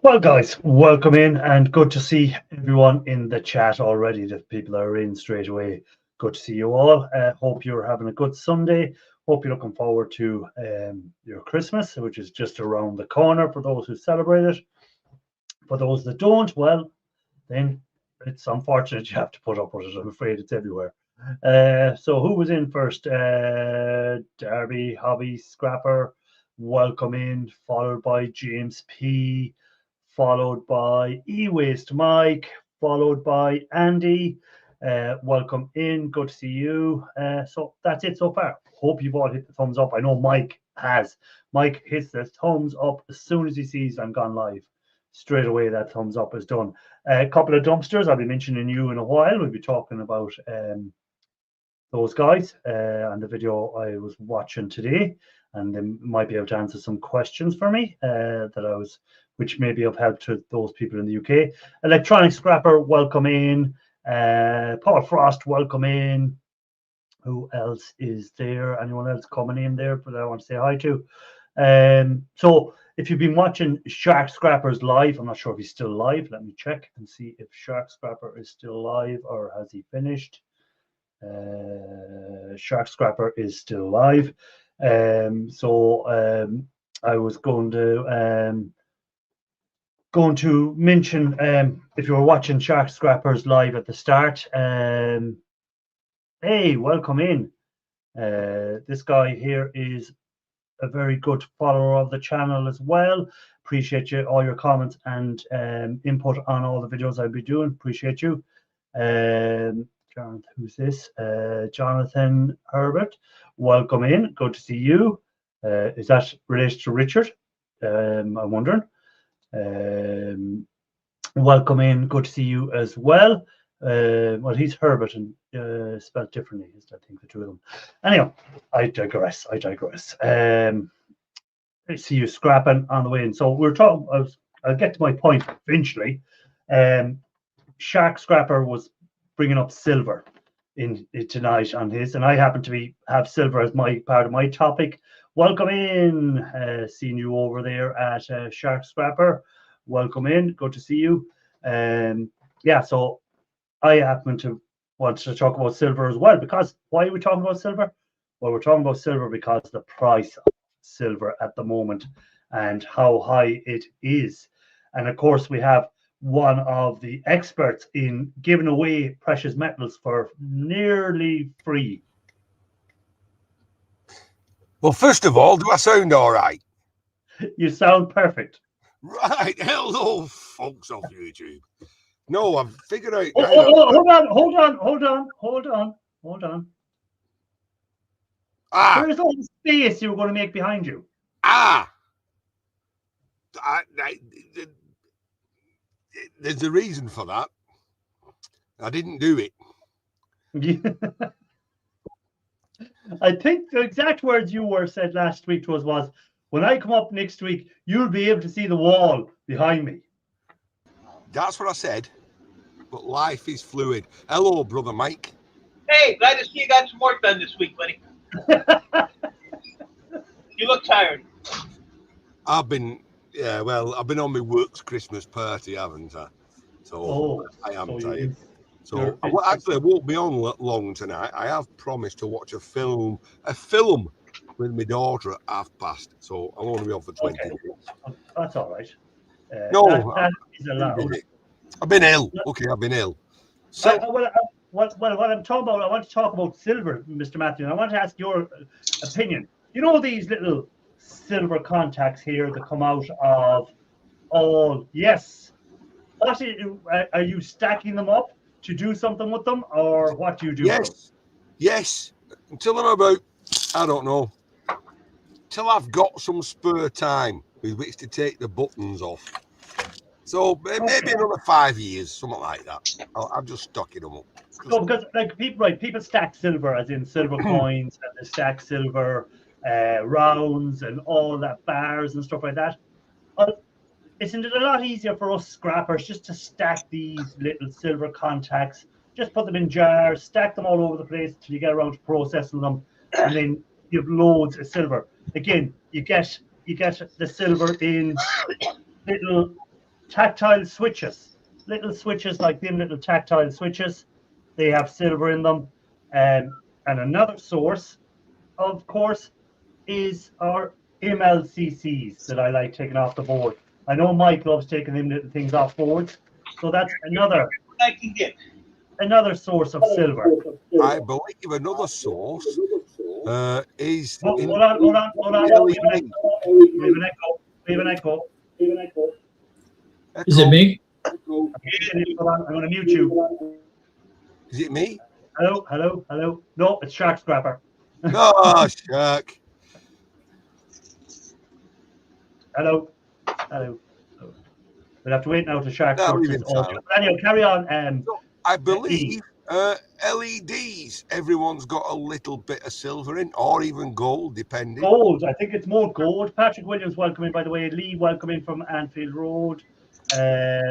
Well, guys, welcome in and good to see everyone in the chat already. The people are in straight away. Good to see you all. Hope you're having a good Sunday. Hope you're looking forward to your Christmas, which is just around the corner for those who celebrate it. For those that don't, well, then it's unfortunate you have to put up with it. I'm afraid it's everywhere. So who was in first? Darby, Hobby, Scrapper, welcome in, followed by James P, followed by E-Waste Mike, followed by Andy. Welcome in, good to see you. So that's it so far. Hope you've all hit the thumbs up. I know Mike has. Mike hits the thumbs up as soon as he sees I'm gone live. Straight away, that thumbs up is done. A couple of dumpsters I'll be mentioning you in a while. We'll be talking about those guys on the video I was watching today, and they might be able to answer some questions for me which maybe have helped to those people in the UK. Electronic Scrapper, welcome in. Paul Frost, welcome in. Who else is there? Anyone else coming in there that I want to say hi to? So if you've been watching Shark Scrappers live, I'm not sure if he's still live. Let me check and see if Shark Scrapper is still live or has he finished. Shark Scrapper is still live. I was going to mention if you were watching Shark Scrappers live at the start, hey, welcome in. This guy here is a very good follower of the channel as well. Appreciate you, all your comments and input on all the videos I'll be doing. Appreciate you. Jonathan, who's this? Jonathan Herbert, welcome in. Good to see you. Is that related to Richard? I'm wondering. Welcome in. Good to see you as well. Well, he's Herbert and spelled differently. I think the two of them. Anyhow, I digress. I see you scrapping on the way in. So we're talking. I'll get to my point eventually. Shark Scrapper was bringing up silver in tonight on his, and I happen to have silver as my part of my topic. Welcome in. Seeing you over there at Shark Scrapper. Welcome in. Good to see you. Yeah. So I happen to want to talk about silver as well, because why are we talking about silver? Well, we're talking about silver because the price of silver at the moment and how high it is. And of course, we have one of the experts in giving away precious metals for nearly free. Well, first of all, do I sound all right? You sound perfect. Right. Hello, folks off YouTube. No, I've figured out. Hold on. Where's all the space you were going to make behind you? There's a reason for that. I didn't do it. I think the exact words you were said last week to us was, when I come up next week, you'll be able to see the wall behind me. That's what I said. But life is fluid. Hello, brother Mike. Hey, glad to see you got some work done this week, buddy. You look tired. I've been on my work's Christmas party, haven't I? So I am tired. So I won't be on long tonight. I have promised to watch a film with my daughter at past. So I'll only be on for 20 minutes. That's all right. No, that is allowed. I've been ill. Okay, I've been ill. So what I'm talking about, I want to talk about silver, Mr. Matthew. And I want to ask your opinion. You know these little silver contacts here that come out of all? Yes. Are you stacking them up to do something with them, or what do you do? Yes. Until I'm about, I don't know, till I've got some spare time with which to take the buttons off. So maybe another 5 years, something like that. I'm just stocking them up. So because people stack silver, as in silver coins, and they stack silver rounds and all that, bars and stuff like that. Isn't it a lot easier for us scrappers just to stack these little silver contacts, just put them in jars, stack them all over the place until you get around to processing them, and then you have loads of silver. Again, you get the silver in little tactile switches, little switches like them, little tactile switches. They have silver in them. And another source, of course, is our MLCCs that I like taking off the board. I know Mike loves taking them little things off boards. So that's another I can get. Another source of silver. I believe another source is. Hold on. We have an echo. Is it me? Hold on, I'm going to mute you. Is it me? Hello. No, it's Shark Scrapper. Oh, Shark. Hello. We'll have to wait now to Shark. Anyway, carry on. I believe LEDs. Everyone's got a little bit of silver in, or even gold, depending. Gold. I think it's more gold. Patrick Williams, welcome in, by the way. Lee, welcome in from Anfield Road.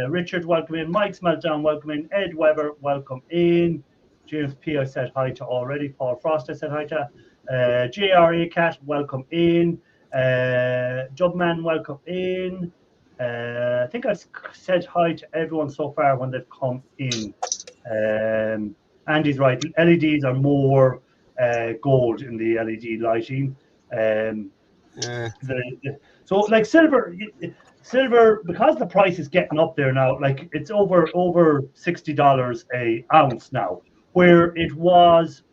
Richard, welcome in. Mike's Meltdown, welcome in. Ed Weber, welcome in. James P, I said hi to already. Paul Frost, I said hi to. JRA Cat, welcome in. Jubman, welcome in. I think I've said hi to everyone so far when they've come in. Andy's right. LEDs are more gold in the LED lighting. So like silver, because the price is getting up there now, like it's over $60 a ounce now, where it was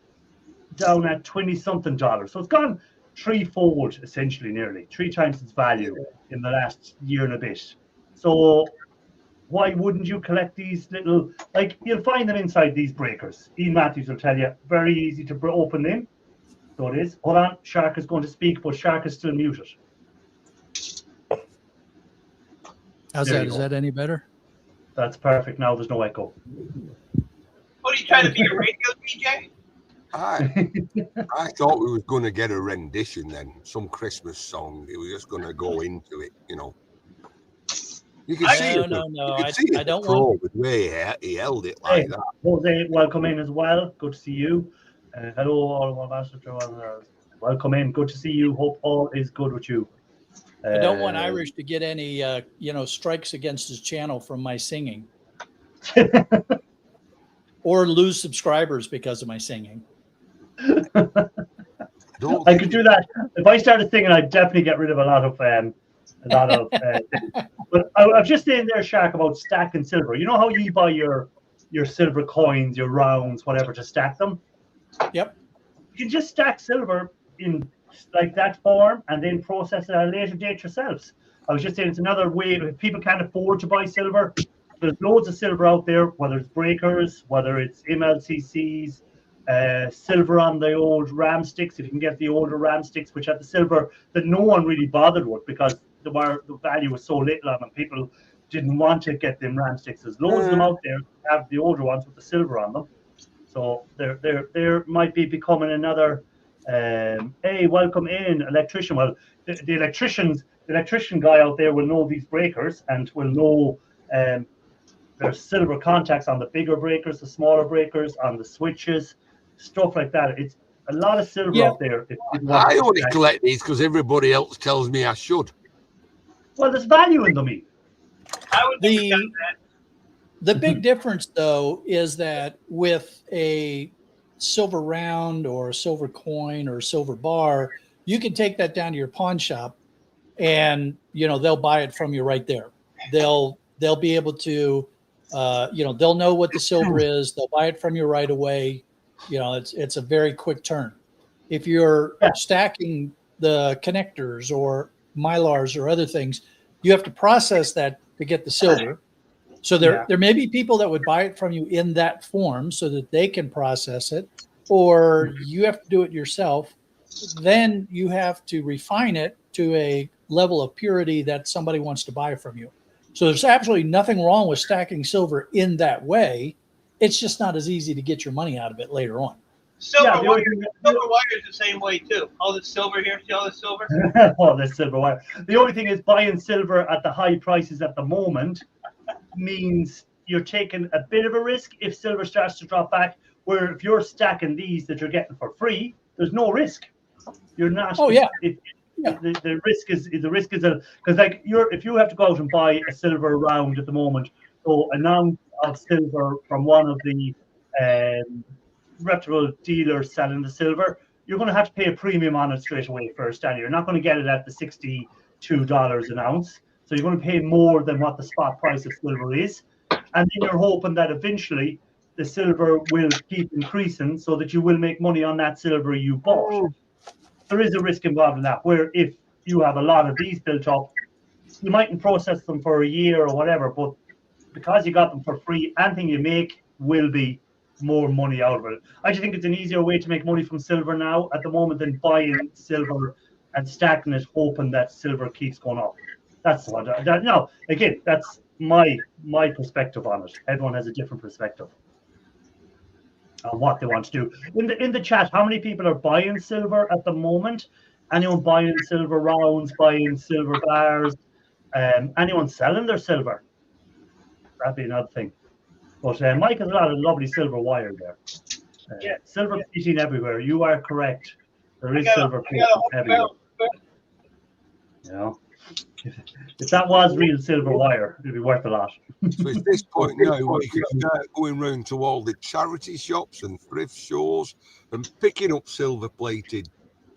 down at $20-something. So it's gone threefold, essentially, nearly 3 times its value in the last year and a bit. So why wouldn't you collect these little, like you'll find them inside these breakers. Ian Matthews will tell you, very easy to open them. So it is. Hold on, Shark is going to speak, but Shark is still muted. How's that? Is that any better? That's perfect. Now there's no echo. What are you trying to be, a radio DJ? I thought we was going to get a rendition then, some Christmas song. We were just going to go into it, you know. You can see it. No. I don't want with where he held it like that. Jose, welcome in as well. Good to see you. Hello, all of our ambassadors. Welcome in. Good to see you. Hope all is good with you. I don't want Irish to get any, strikes against his channel from my singing, or lose subscribers because of my singing. I could do that if I started singing. I'd definitely get rid of a lot of things. But I was just saying there, Shark, about stacking silver. You know how you buy your silver coins, your rounds, whatever, to stack them? Yep. You can just stack silver in like that form and then process it at a later date yourselves. I was just saying it's another way. If people can't afford to buy silver, there's loads of silver out there, whether it's breakers, whether it's MLCCs, silver on the old ram sticks. If you can get the older ram sticks, which had the silver that no one really bothered with because the value was so little on them, people didn't want to get them ram sticks. There's loads of them out there. Have the older ones with the silver on them. So there might be becoming another. Hey, welcome in, electrician. Well, the electrician guy out there will know these breakers and will know there's silver contacts on the bigger breakers, the smaller breakers, on the switches, stuff like that. It's a lot of silver out there. I only collect these because everybody else tells me I should. Well, there's value in them. I would never done that. The big difference, though, is that with a silver round or a silver coin or a silver bar, you can take that down to your pawn shop and, they'll buy it from you right there. They'll be able to, they'll know what the silver is. They'll buy it from you right away. It's a very quick turn. If you're stacking the connectors or mylars or other things, you have to process that to get the silver. So there may be people that would buy it from you in that form so that they can process it, or you have to do it yourself. Then you have to refine it to a level of purity that somebody wants to buy from you. So there's absolutely nothing wrong with stacking silver in that way. It's just not as easy to get your money out of it later on. Silver wire is the same way too. All this silver here, see all this silver? All this silver wire. The only thing is buying silver at the high prices at the moment means you're taking a bit of a risk if silver starts to drop back, where if you're stacking these that you're getting for free, there's no risk. You're not. Oh, yeah. the risk is because like if you have to go out and buy a silver round at the moment, so an ounce of silver from one of the reputable dealers selling the silver, you're going to have to pay a premium on it straight away first, and you're not going to get it at the $62 an ounce. So you're going to pay more than what the spot price of silver is, and then you're hoping that eventually the silver will keep increasing so that you will make money on that silver you bought. There is a risk involved in that, where if you have a lot of these built up, you mightn't process them for a year or whatever, but because you got them for free, anything you make will be more money out of it. I just think it's an easier way to make money from silver now at the moment than buying silver and stacking it, hoping that silver keeps going up. That's what no, again, that's my perspective on it. Everyone has a different perspective on what they want to do. In the chat, how many people are buying silver at the moment? Anyone buying silver rounds, buying silver bars? Anyone selling their silver? That'd be another thing. But Mike has a lot of lovely silver wire there. Silver plating everywhere. You are correct. There is silver plating everywhere. You know, if that was real silver wire, it'd be worth a lot. So at this point now, we can start going round to all the charity shops and thrift stores and picking up silver plated.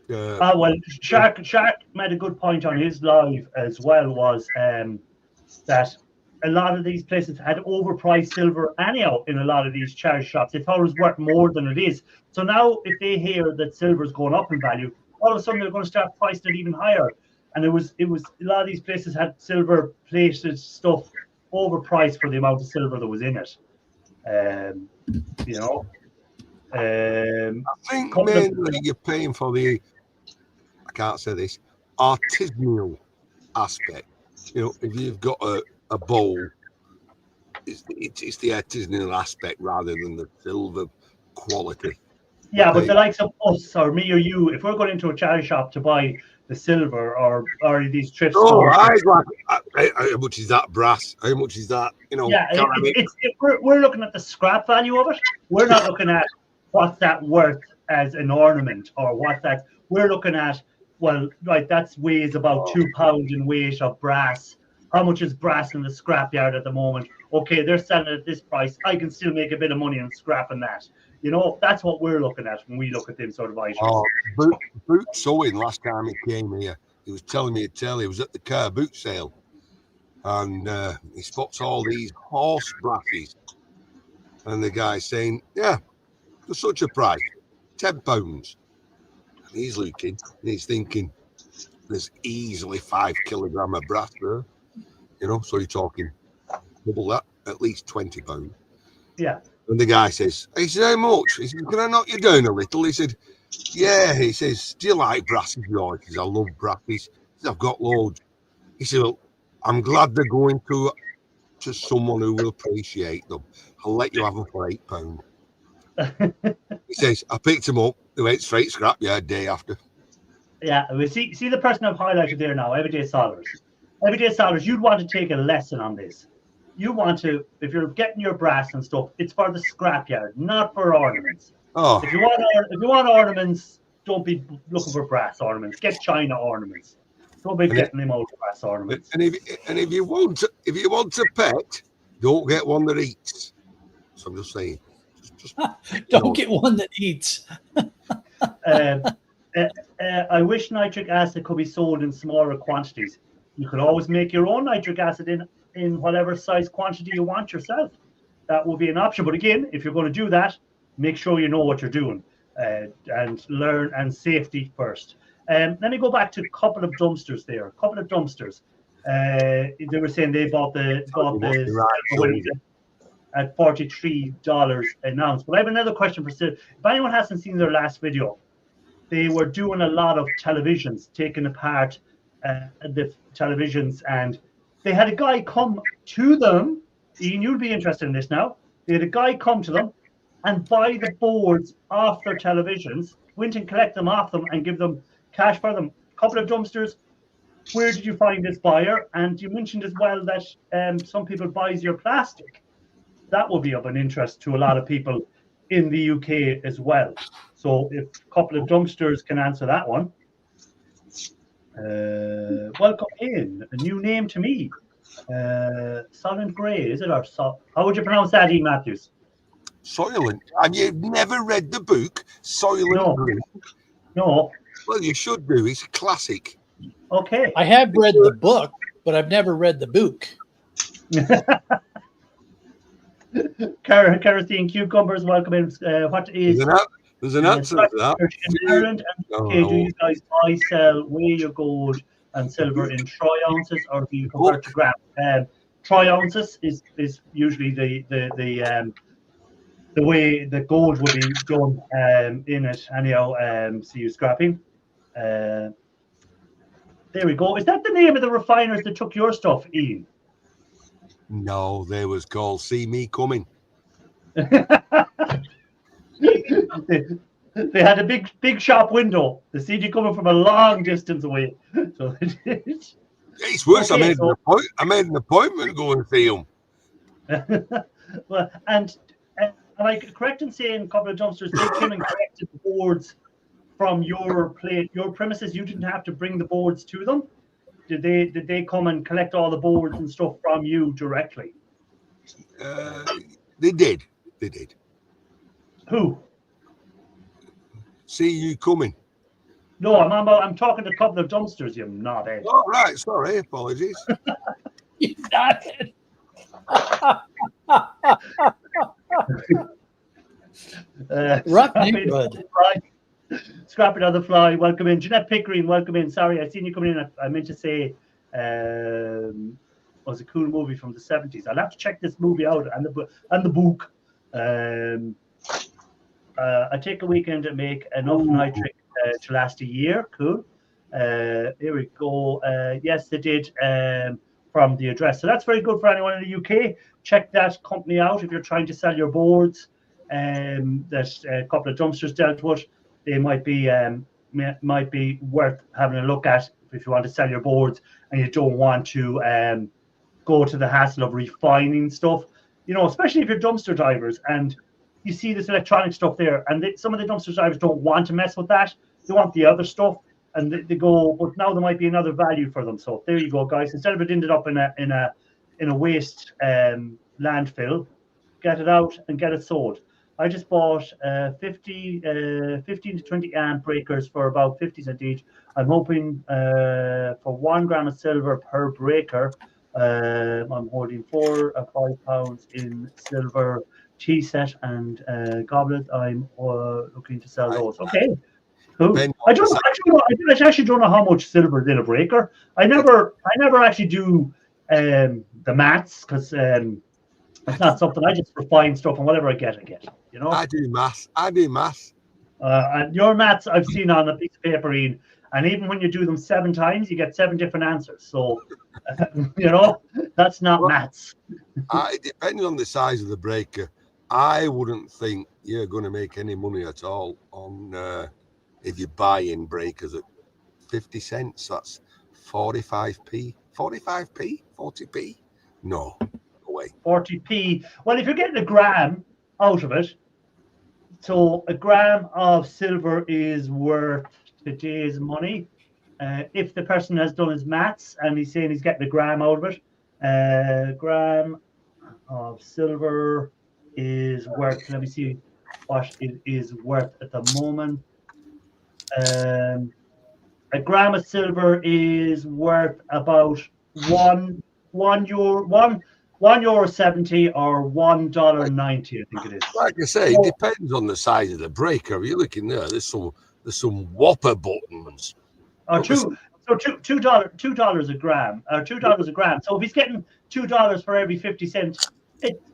Well, Shark made a good point on his live as well, was that a lot of these places had overpriced silver anyhow in a lot of these charity shops. They thought it was worth more than it is. So now if they hear that silver's going up in value, all of a sudden they're going to start pricing it even higher. And it was a lot of these places had silver plated stuff overpriced for the amount of silver that was in it. You know, I think mainly you're paying for the, I can't say this, artisanal aspect. You know, if you've got a bowl, it's the artisanal aspect rather than the silver quality. Yeah, but the likes of us or me or you, if we're going into a charity shop to buy the silver or these thrift stores. How much is that brass? How much is that? You know, yeah, we're looking at the scrap value of it. We're not looking at what's that worth as an ornament or what that. We're looking at, well, right, that weighs about 2 pounds in weight of brass. How much is brass in the scrapyard at the moment? Okay, they're selling it at this price. I can still make a bit of money on scrapping that. You know, that's what we're looking at when we look at them sort of items. Boot sewing last time he came here, he was telling me he was at the car boot sale, and he spots all these horse brasses, and the guy's saying, "Yeah, for such a price, £10." And he's looking, and he's thinking, "There's easily 5 kilogram of brass there, you know." So you're talking double that, at least £20. Yeah. And the guy says, "How much?" He said, "Can I knock you down a little?" He said, "Yeah." He says, "Do you like brasses?" He says, "I love brasses." He says, "I've got loads." He said, "Well, I'm glad they're going to someone who will appreciate them. I'll let you have them for £8. He says, "I picked them up. They went straight scrapyard day after." Yeah, we see the person I've highlighted there now, Everyday Solars. Everyday Solars, you'd want to take a lesson on this. You want to, if you're getting your brass and stuff, it's for the scrapyard, not for ornaments. Oh. If you want ornaments, don't be looking for brass ornaments. Get China ornaments. Don't be getting them old brass ornaments. And if you want a pet, don't get one that eats. So I'm just saying. Don't get one that eats. I wish nitric acid could be sold in smaller quantities. You could always make your own nitric acid in whatever size quantity you want yourself. That will be an option. But again, if you're going to do that, make sure you know what you're doing and learn, and safety first. Let me go back to a couple of dumpsters there. A couple of dumpsters. They were saying they bought the at $43 an ounce. But I have another question for Sid. If anyone hasn't seen their last video, they were doing a lot of televisions, taking apart the televisions, and they had a guy come to them. Ian, you'd be interested in this now. They had a guy come to them and buy the boards off their televisions, went and collect them off them and give them cash for them. A couple of dumpsters. Where did you find this buyer? And you mentioned as well that some people buys your plastic. That will be of an interest to a lot of people in the UK as well. So if a couple of dumpsters can answer that one. Welcome in. A new name to me. Soylent Grey, is it? Or how would you pronounce that, Ian Matthews? Soylent. Have you never read the book Soylent Grey? No. Well, you should do. It's a classic. Okay. I have read the book, but I've never read the book. Kerosene cucumbers, welcome in. What is there's an answer to that. In Ireland, okay, do you guys buy, sell, weigh your gold and silver in troy ounces, or do you convert to grams? Troy ounces is usually the way the gold would be done in it. Anyhow, see you scrapping. There we go. Is that the name of the refiners that took your stuff, Ian? No, they was called See Me Coming. They had a big shop window. They see you coming from a long distance away. So it's worse. Okay, I made an appointment to go and see them. Well, and am I correct in saying a couple of dumpsters they came and collected the boards from your premises? You didn't have to bring the boards to them. Did they come and collect all the boards and stuff from you directly? They did. Who? See you coming. No, I'm talking to a couple of dumpsters, you knothead. Oh, right. Sorry. Apologies. You knothead. Rough neighborhood. Scrapping on the fly. Welcome in. Jeanette Pickering, welcome in. Sorry, I seen you coming in. I meant to say it was a cool movie from the 70s. I'll have to check this movie out and the book. I take a weekend to make enough nitric to last a year. Cool. Here we go. Yes, they did from the address. So that's very good for anyone in the UK. Check that company out if you're trying to sell your boards. There's a couple of dumpsters dealt with. They might be worth having a look at if you want to sell your boards and you don't want to go to the hassle of refining stuff. You know, especially if you're dumpster drivers and you see this electronic stuff there, and some of the dumpster drivers don't want to mess with that. They want the other stuff, and they go, but now there might be another value for them. So there you go, guys. Instead of it ended up in a waste landfill, get it out and get it sold. I just bought 15 to 20 amp breakers for about 50 cents each. I'm hoping for 1 gram of silver per breaker. I'm holding 4 or 5 pounds in silver tea set and goblet. I'm looking to sell those. Okay, cool. I actually don't know how much silver is in a breaker. I never actually do the maths because it's not something. I just refine stuff and whatever I get. You know. I do maths. And your maths I've seen on a piece of paper, Ian, and even when you do them 7 times, you get 7 different answers. So, you know, that's not maths. It depends on the size of the breaker. I wouldn't think you're going to make any money at all on if you buy in breakers at 50 cents. That's 45p. 45p? 40p? No way. 40p. Well, if you're getting a gram out of it, so a gram of silver is worth today's money. If the person has done his maths and he's saying he's getting a gram out of it, gram of silver is worth, let me see what it is worth at the moment. A gram of silver is worth about €1.70 or $1.90, I think it is. Like I say, it depends on the size of the breaker. You're looking there. There's some whopper buttons. $2 a gram, or $2 a gram. So if he's getting $2 for every 50 cents,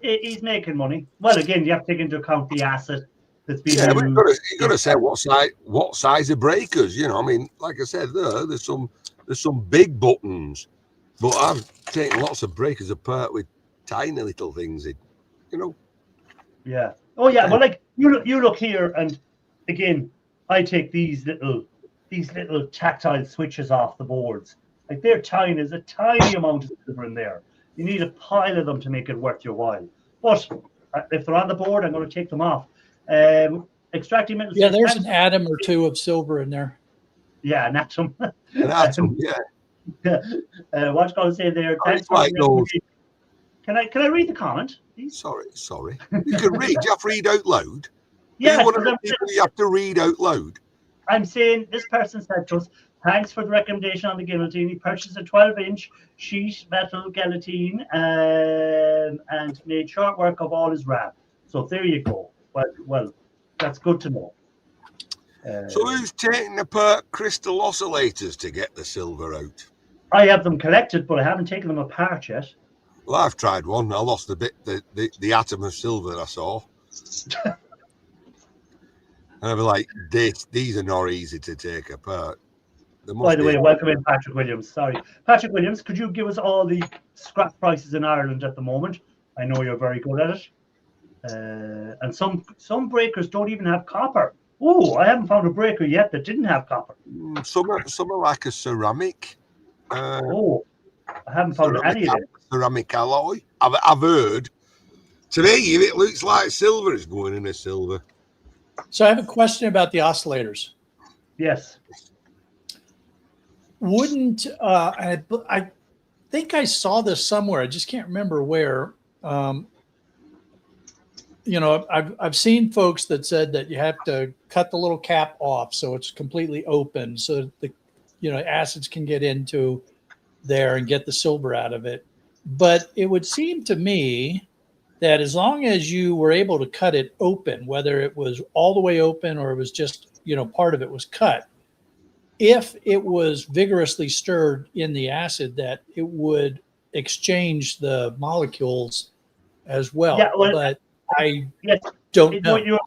he's making money. Well, again, you have to take into account the asset that's being used. But you've got to say what size of breakers. You know, I mean, like I said, there's some big buttons, but I've taken lots of breakers apart with tiny little things in. You know. Yeah. Oh yeah. Well, like you look here, and again, I take these little tactile switches off the boards. Like they're tiny. There's a tiny amount of silver in there. You need a pile of them to make it worth your while. But if they're on the board, I'm going to take them off. Extracting metals. Yeah, there's an atom or two of silver in there. Yeah, an atom. An atom, yeah. What you gonna say there? Thanks for Like those. Can I read the comment, please? Sorry. You can read. You have to read out loud. Yeah, you have to read out loud. I'm saying this person said to us, thanks for the recommendation on the guillotine. He purchased a 12-inch sheet metal guillotine and made short work of all his wrap. So there you go. Well, that's good to know. So who's taking apart crystal oscillators to get the silver out? I have them collected, but I haven't taken them apart yet. Well, I've tried one. I lost a bit, the atom of silver I saw. And I was like, these are not easy to take apart. By the way, welcome in Patrick Williams. Sorry. Patrick Williams, could you give us all the scrap prices in Ireland at the moment? I know you're very good at it. And some breakers don't even have copper. Oh, I haven't found a breaker yet that didn't have copper. Some are like a ceramic. I haven't found any of it. Ceramic alloy. I've heard. To me, if it looks like silver, it's going in a silver. So I have a question about the oscillators. Yes. Wouldn't I think I saw this somewhere. I just can't remember where. I've seen folks that said that you have to cut the little cap off so it's completely open, so the acids can get into there and get the silver out of it. But it would seem to me that as long as you were able to cut it open, whether it was all the way open or it was just part of it was cut, if it was vigorously stirred in the acid, that it would exchange the molecules as well. Yeah, well, but I don't know.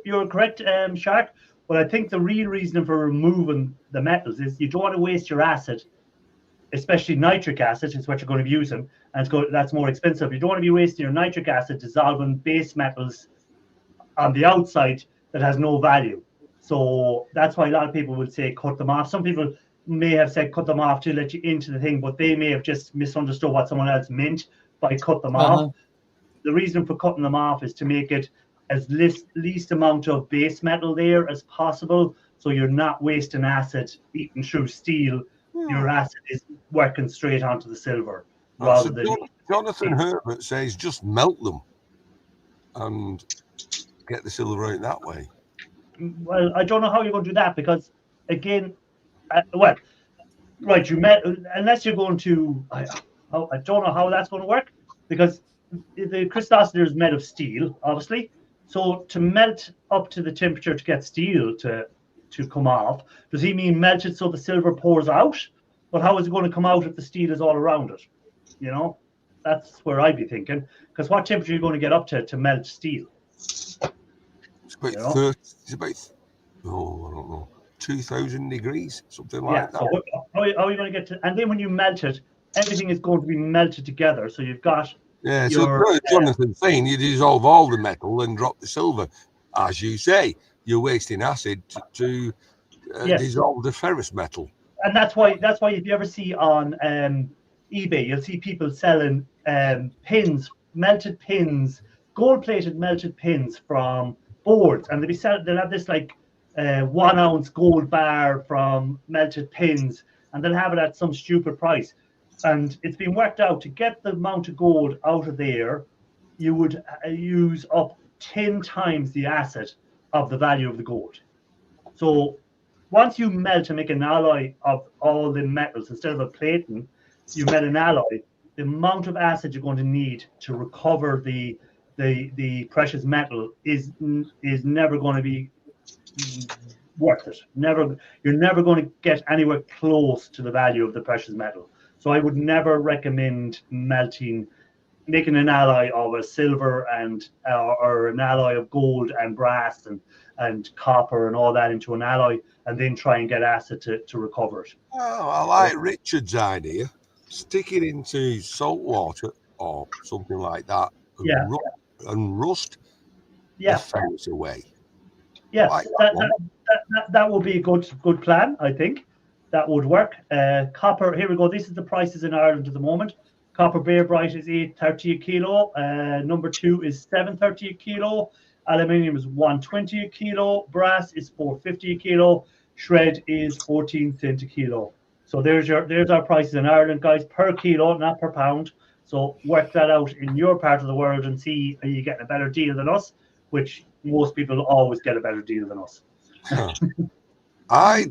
You're correct, Shark. But I think the real reason for removing the metals is you don't want to waste your acid, especially nitric acid is what you're going to be using, and that's more expensive. You don't want to be wasting your nitric acid dissolving base metals on the outside that has no value. So that's why a lot of people would say cut them off. Some people may have said cut them off to let you into the thing, but they may have just misunderstood what someone else meant by cut them off. The reason for cutting them off is to make it as least amount of base metal there as possible, so you're not wasting acid eating through steel. Your acid is working straight onto the silver. Rather than Jonathan Herbert says just melt them and get the silver out that way. Well, I don't know how you're going to do that because, again, unless you're going to, I don't know how that's going to work because the crystal oscillator is made of steel, obviously. So to melt up to the temperature to get steel to come off, does he mean melt it so the silver pours out? But how is it going to come out if the steel is all around it? That's where I'd be thinking. Because what temperature are you going to get up to melt steel? It's about 30. It's about, I don't know, 2,000 degrees, something like that. So how are you going to get to? And then when you melt it, everything is going to be melted together. So you've got. Yeah, so Jonathan's saying you dissolve all the metal and drop the silver. As you say, you're wasting acid to dissolve the ferrous metal. And that's why if you ever see on eBay, you'll see people selling pins, melted pins, gold-plated melted pins from boards, and they'll have this like 1 ounce gold bar from melted pins, and they'll have it at some stupid price. And it's been worked out to get the amount of gold out of there, you would use up 10 times the acid of the value of the gold. So once you melt and make an alloy of all the metals, instead of a plating, you melt an alloy, the amount of acid you're going to need to recover the precious metal is never going to be worth it. You're never going to get anywhere close to the value of the precious metal. So I would never recommend making an alloy of a silver or an alloy of gold and brass and copper and all that into an alloy and then try and get acid to recover it. Oh, I like Richard's idea. Stick it into salt water or something like that and rust the ferrous away. Yes, like that would be a good plan, I think. That would work. Copper, here we go. This is the prices in Ireland at the moment. Copper Bear Bright is $8.30 a kilo. Number 2 is $7.30 a kilo. Aluminium is $1.20 a kilo. Brass is $4.50 a kilo. shred is 14 cents a kilo. So there's our prices in Ireland, guys, per kilo, not per pound. So work that out in your part of the world and see, are you getting a better deal than us? Which most people always get a better deal than us. I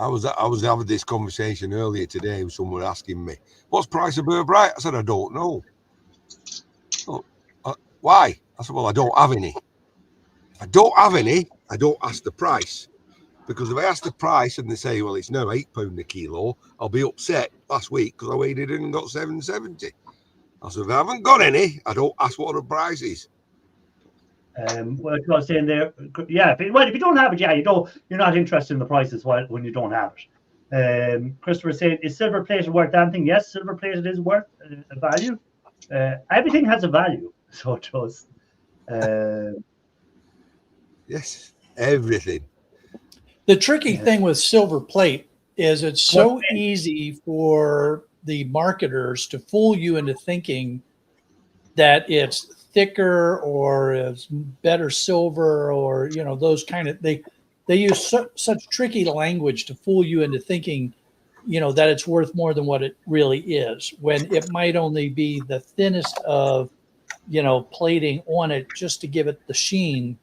was having this conversation earlier today with someone asking me, what's the price of Burr Bright? I said, I don't know. Oh, why? I said, well, I don't have any. If I don't have any, I don't ask the price. Because if I ask the price and they say, well, it's now £8 a kilo, I'll be upset last week because I weighed it in and got 770. I said, if I haven't got any, I don't ask what the price is. Well, I was saying there, yeah. If you don't have it, yeah, you're not interested in the prices when you don't have it. Christopher saying, is silver plated worth anything? Yes, silver plated is worth a value. Everything has a value, so it does. Yes, everything. The tricky thing with silver plate is it's so easy for the marketers to fool you into thinking that it's thicker or it's better silver, or those kind of they use such tricky language to fool you into thinking that it's worth more than what it really is, when it might only be the thinnest of plating on it just to give it the sheen.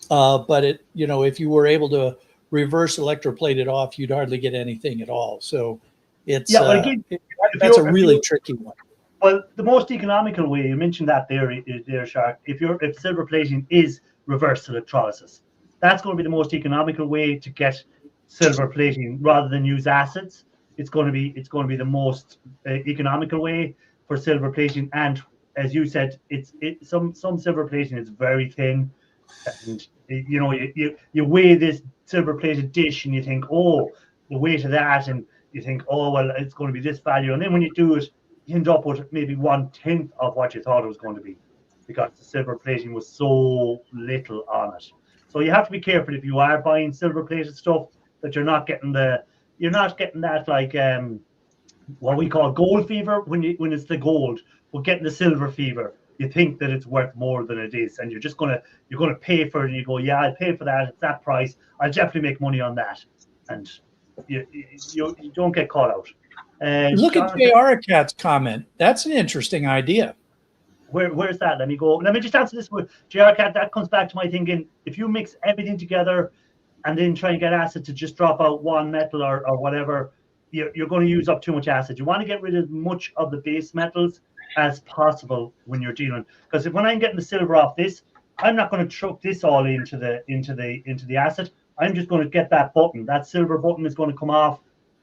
But it, if you were able to reverse electroplate it off, you'd hardly get anything at all. So it's that's a really tricky one. Well, the most economical way, you mentioned that there, Shark, if silver plating is reverse electrolysis, that's going to be the most economical way to get silver plating rather than use acids. It's going to be the most economical way for silver plating. And as you said, some silver plating is very thin. And you weigh this silver plated dish and you think, oh, the weight of that, and you think, oh, well, it's going to be this value. And then when you do it, you end up with maybe 1/10 of what you thought it was going to be, because the silver plating was so little on it. So you have to be careful if you are buying silver plated stuff, that you're not getting that like what we call gold fever when it's the gold, but getting the silver fever. You think that it's worth more than it is, and you're gonna pay for it, and you go, yeah, I'll pay for that. It's that price. I'll definitely make money on that, and you don't get caught out. Look at J.R. Cat's comment. That's an interesting idea. Where's that? Let me just answer this with J.R. Cat. That comes back to my thinking. If you mix everything together and then try and get acid to just drop out one metal or whatever, you're going to use up too much acid. You want to get rid of as much of the base metals as possible when you're dealing. Because when I'm getting the silver off this, I'm not going to chuck this all into the acid. I'm just going to get that button. That silver button is going to come off,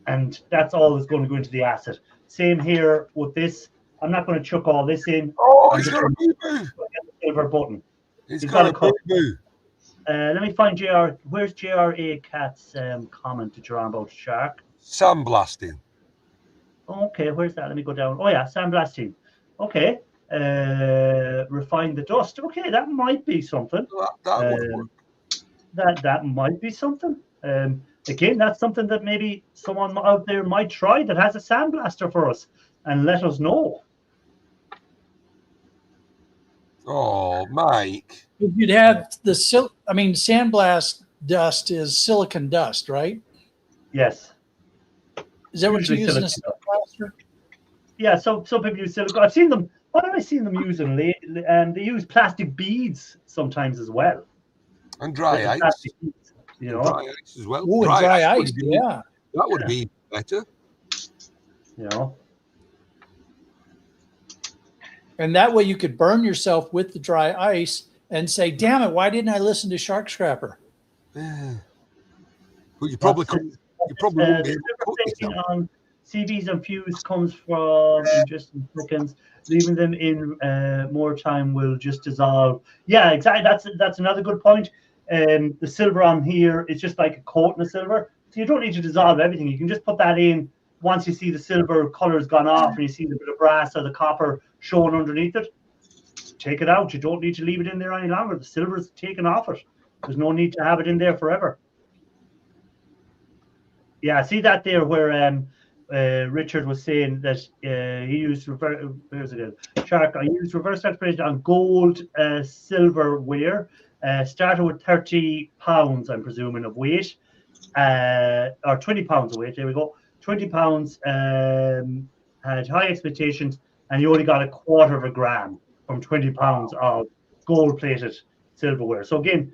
and that's all that's going to go into the acid. Same here with this. I'm not going to chuck all this in. Oh, he's got a boo-boo. Silver button. He's got a boo-boo. Let me find JR. Where's JRA Cat's comment that you're on about Shark? Sandblasting. Okay, where's that? Let me go down. Oh yeah, sandblasting. Okay. Refine the dust. Okay, that might be something. That might be something. Again, that's something that maybe someone out there might try that has a sandblaster for us, and let us know. Oh, Mike. You'd have sandblast dust is silicon dust, right? Yes. Is that what you use in a sandblaster? Yeah, so some people use silicone. I've seen them. What have I seen them using lately? They use plastic beads sometimes as well. And dry ice. Beads, dry ice as well. Oh, dry ice, yeah. That would be better. And that way you could burn yourself with the dry ice and say, damn it, why didn't I listen to Shark Scrapper? Yeah. Well, you probably won't be on CVs and fuse comes from just seconds. Leaving them in more time will just dissolve. Yeah, exactly. That's another good point. The silver on here is just like a coating of silver. So you don't need to dissolve everything. You can just put that in once you see the silver color's gone off and you see the bit of brass or the copper showing underneath it. Take it out. You don't need to leave it in there any longer. The silver's taken off it. There's no need to have it in there forever. Yeah, see that there where Richard was saying that he used Shark. I used reverse electrolysis on gold silverware. Started with 30 pounds, I'm presuming, of weight. or 20 pounds of weight. There we go. 20 pounds. Had high expectations, and you only got a quarter of a gram from 20 pounds of gold-plated silverware. So again,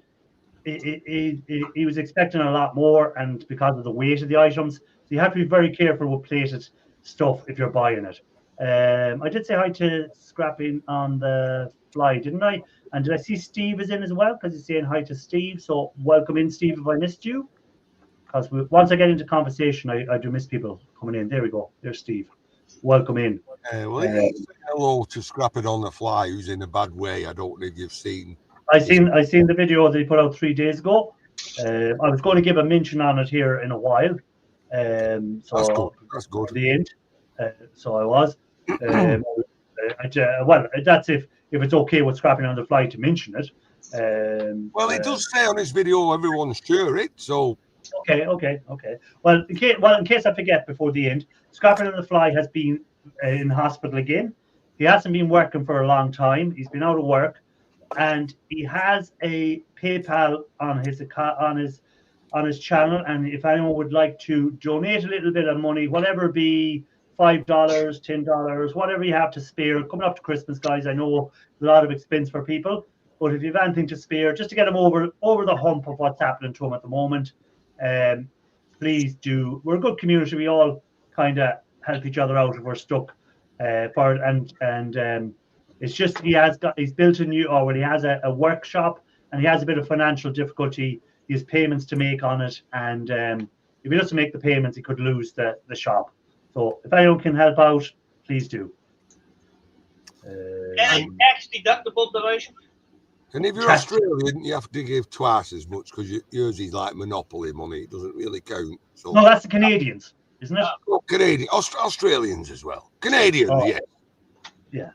he was expecting a lot more, and because of the weight of the items, so you have to be very careful with plated stuff if you're buying it. I did say hi to Scrapping on the fly, didn't I? And did I see Steve is in as well? Because he's saying hi to Steve. So welcome in, Steve, if I missed you. Because once I get into conversation, I do miss people coming in. There we go. There's Steve. Welcome in. Say hello to Scrapping on the Fly, who's in a bad way. I don't know if you've seen. I seen the video that he put out 3 days ago. I was going to give a mention on it here in a while. So that's good. The end. So I was. Well, that's if it's okay with Scrapping on the Fly to mention it. Well, it does say on his video everyone's sure it. So. Okay. Well, in case I forget before the end, Scrapping on the Fly has been in hospital again. He hasn't been working for a long time. He's been out of work, and he has a PayPal on his channel. And if anyone would like to donate a little bit of money, whatever it be, $5, $10, whatever you have to spare, coming up to Christmas, guys. I know a lot of expense for people, but if you have anything to spare, just to get him over the hump of what's happening to him at the moment. Please do. We're a good community. We all kind of help each other out if we're stuck for it. And it's just he's built a new, he has a workshop, and he has a bit of financial difficulty. He has payments to make on it, and if he doesn't make the payments, he could lose the shop. So if anyone can help out, please do. Any tax deductible donation? And if you're Australian, you have to give twice as much because yours is like monopoly money. It doesn't really count. So. No, that's the Canadians, isn't it? Oh, Canadian, Australians as well. Canadians, yeah.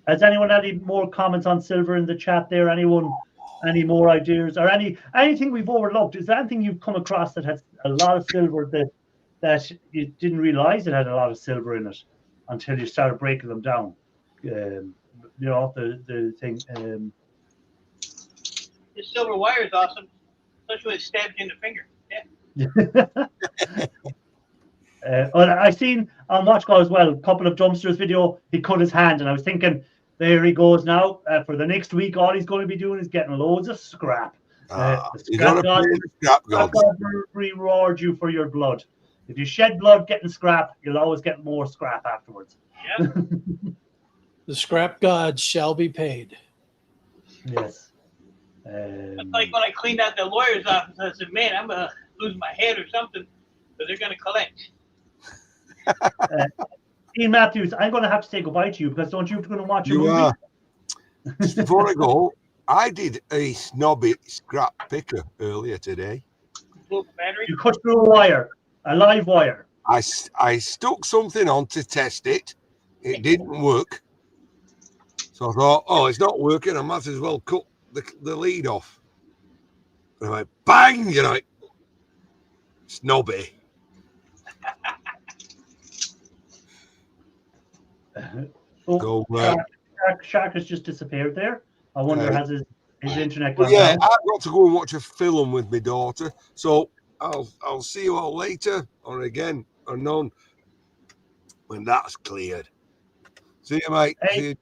Has anyone had any more comments on silver in the chat there? Anyone, any more ideas or anything we've overlooked? Is there anything you've come across that has a lot of silver that you didn't realize it had a lot of silver in it until you started breaking them down? The thing. The silver wire is awesome, especially when it stabs you in the finger. Yeah. Well, I seen on WatchGo as well a couple of dumpsters video. He cut his hand, and I was thinking, there he goes now. For the next week, all he's going to be doing is getting loads of scrap. Scrap God will reward you for your blood. If you shed blood getting scrap, you'll always get more scrap afterwards. Yeah. The scrap gods shall be paid. Yes. It's like when I cleaned out the lawyer's office, I said, man, I'm going to lose my head or something, but they're going to collect. Ian Matthews, I'm going to have to say goodbye to you because don't you going to watch a movie? Just before I go, I did a snobby scrap picker earlier today. You cut through a wire, a live wire. I stuck something on to test it. It didn't work. So I thought, it's not working. I might as well cut the lead off. And I went, bang, snobby. Shark has just disappeared there. I wonder, has his internet gone down? I've got to go and watch a film with my daughter. So I'll see you all later or again unknown when that's cleared. See you, mate. Hey. See you,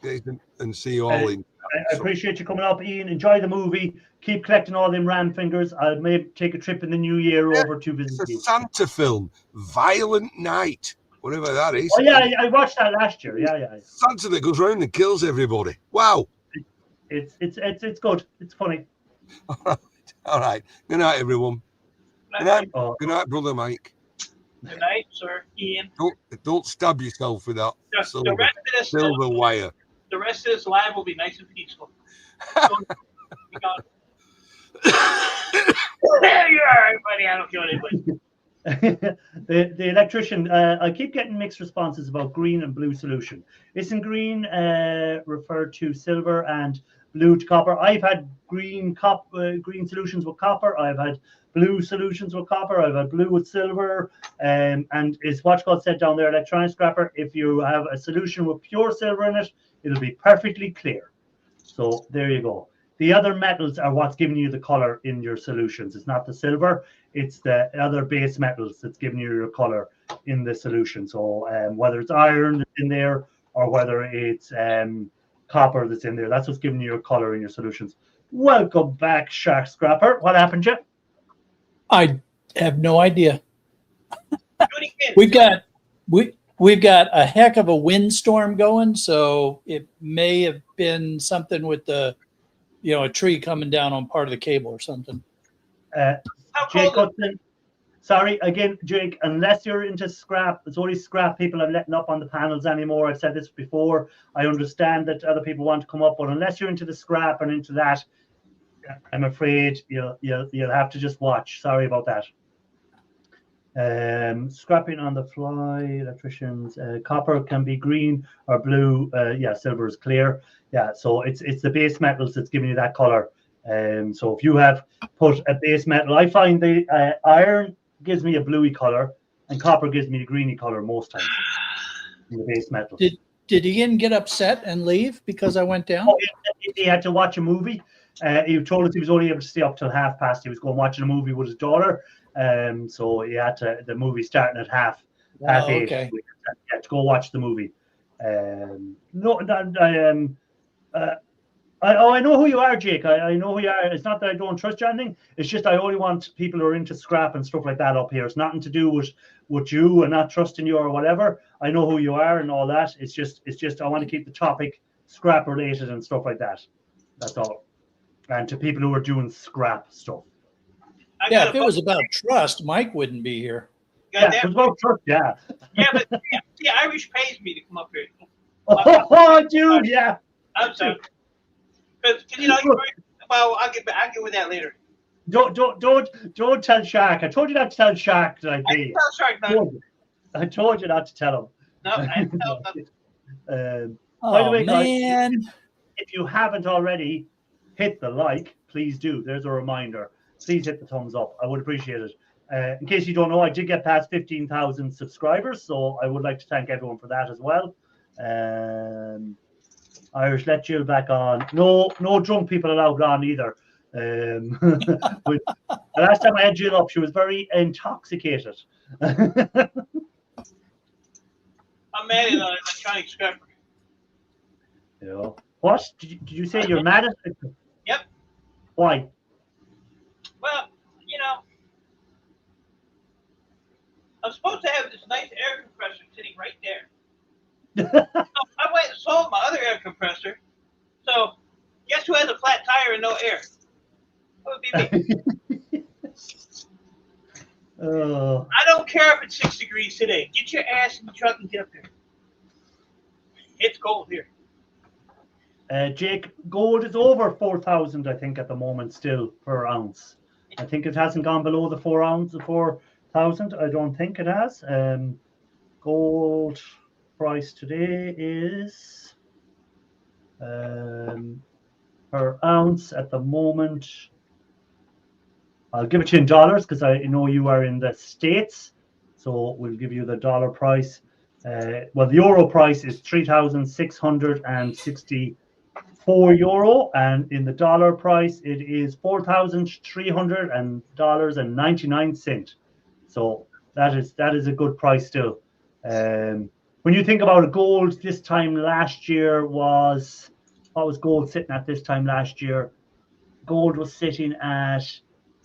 Jason, and see you all in. I appreciate you coming up, Ian. Enjoy the movie. Keep collecting all them ram fingers. I'll maybe take a trip in the new year over to visit you. It's a Santa film, Violent Night, whatever that is. Oh yeah, I watched that last year. Yeah. Santa that goes around and kills everybody. Wow. It's good. It's funny. All right. Good night, everyone. Good night, brother Mike. Good night, sir. Ian. Don't stab yourself with that silver wire. The rest of this live will be nice and peaceful. There you are, everybody. I don't kill anybody. The electrician, I keep getting mixed responses about green and blue solution. Isn't green referred to silver and blue to copper? I've had green solutions with copper. I've had blue solutions with copper. I've had blue with silver. And as WatchGod said down there, electronic scrapper, if you have a solution with pure silver in it, it'll be perfectly clear. So there you go. the other metals are what's giving you the color in your solutions. It's not the silver, it's the other base metals that's giving you your color in the solution. So whether it's iron that's in there or whether it's copper that's in there, that's what's giving you your color in your solutions. Welcome back, Shark Scrapper. What happened, Jeff? I have no idea. We've got a heck of a windstorm going, so it may have been something with the, a tree coming down on part of the cable or something. Jake Hudson, sorry again, Jake. Unless you're into scrap, it's only scrap people are letting up on the panels anymore. I've said this before. I understand that other people want to come up, but unless you're into the scrap and into that, I'm afraid you'll have to just watch. Sorry about that. Scrapping on the fly, electricians. Copper can be green or blue. Silver is clear. Yeah, so it's the base metals that's giving you that color. So if you have put a base metal, I find the iron gives me a bluey color and copper gives me a greeny color most times in the base metal. Did Ian get upset and leave because I went down? Oh, he had to watch a movie. He told us he was only able to stay up till 5:30. He was going watching a movie with his daughter. So he had to. The movie starting at half 8. Okay. So he had to go watch the movie. I know who you are, Jake. I know who you are. It's not that I don't trust you or anything. It's just I only want people who are into scrap and stuff like that up here. It's nothing to do with you and not trusting you or whatever. I know who you are and all that. It's just I want to keep the topic scrap related and stuff like that. That's all. And to people who are doing scrap stuff. Yeah, if it was about trust, Mike wouldn't be here. Yeah, it was about trust, yeah. Yeah, but the Irish pays me to come up here. Oh, dude, yeah. I'm sorry. Because well, I'll get with that later. Don't tell Shark. I told you not to tell Shark that I paid. Tell Shark not. I told you not to tell him. No, I didn't tell him. By the way, man. guys, if you haven't already, hit the like. Please do. There's a reminder. Please hit the thumbs up. I would appreciate it. In case you don't know, I did get past 15,000 subscribers, so I would like to thank everyone for that as well. Irish, let Jill back on. No drunk people allowed on either. The last time I had Jill up, she was very intoxicated. I'm mad at an electronic scrapper. Yeah. What? Did you say you're mad at it? Yep. Why? Well, I'm supposed to have this nice air compressor sitting right there. So I went and sold my other air compressor. So guess who has a flat tire and no air? That would be me. I don't care if it's 6 degrees today. Get your ass in the truck and get up there. It's cold here. Jake, gold is over 4,000, I think, at the moment still per ounce. I think it hasn't gone below the 4,000. I don't think it has. Gold price today is per ounce at the moment. I'll give it to you in dollars because I know you are in the States. So we'll give you the dollar price. The euro price is 3,664 euro, and in the dollar price it is $4,300.99. So that is a good price still. When you think about gold, this time last year what was gold sitting at this time last year? Gold was sitting at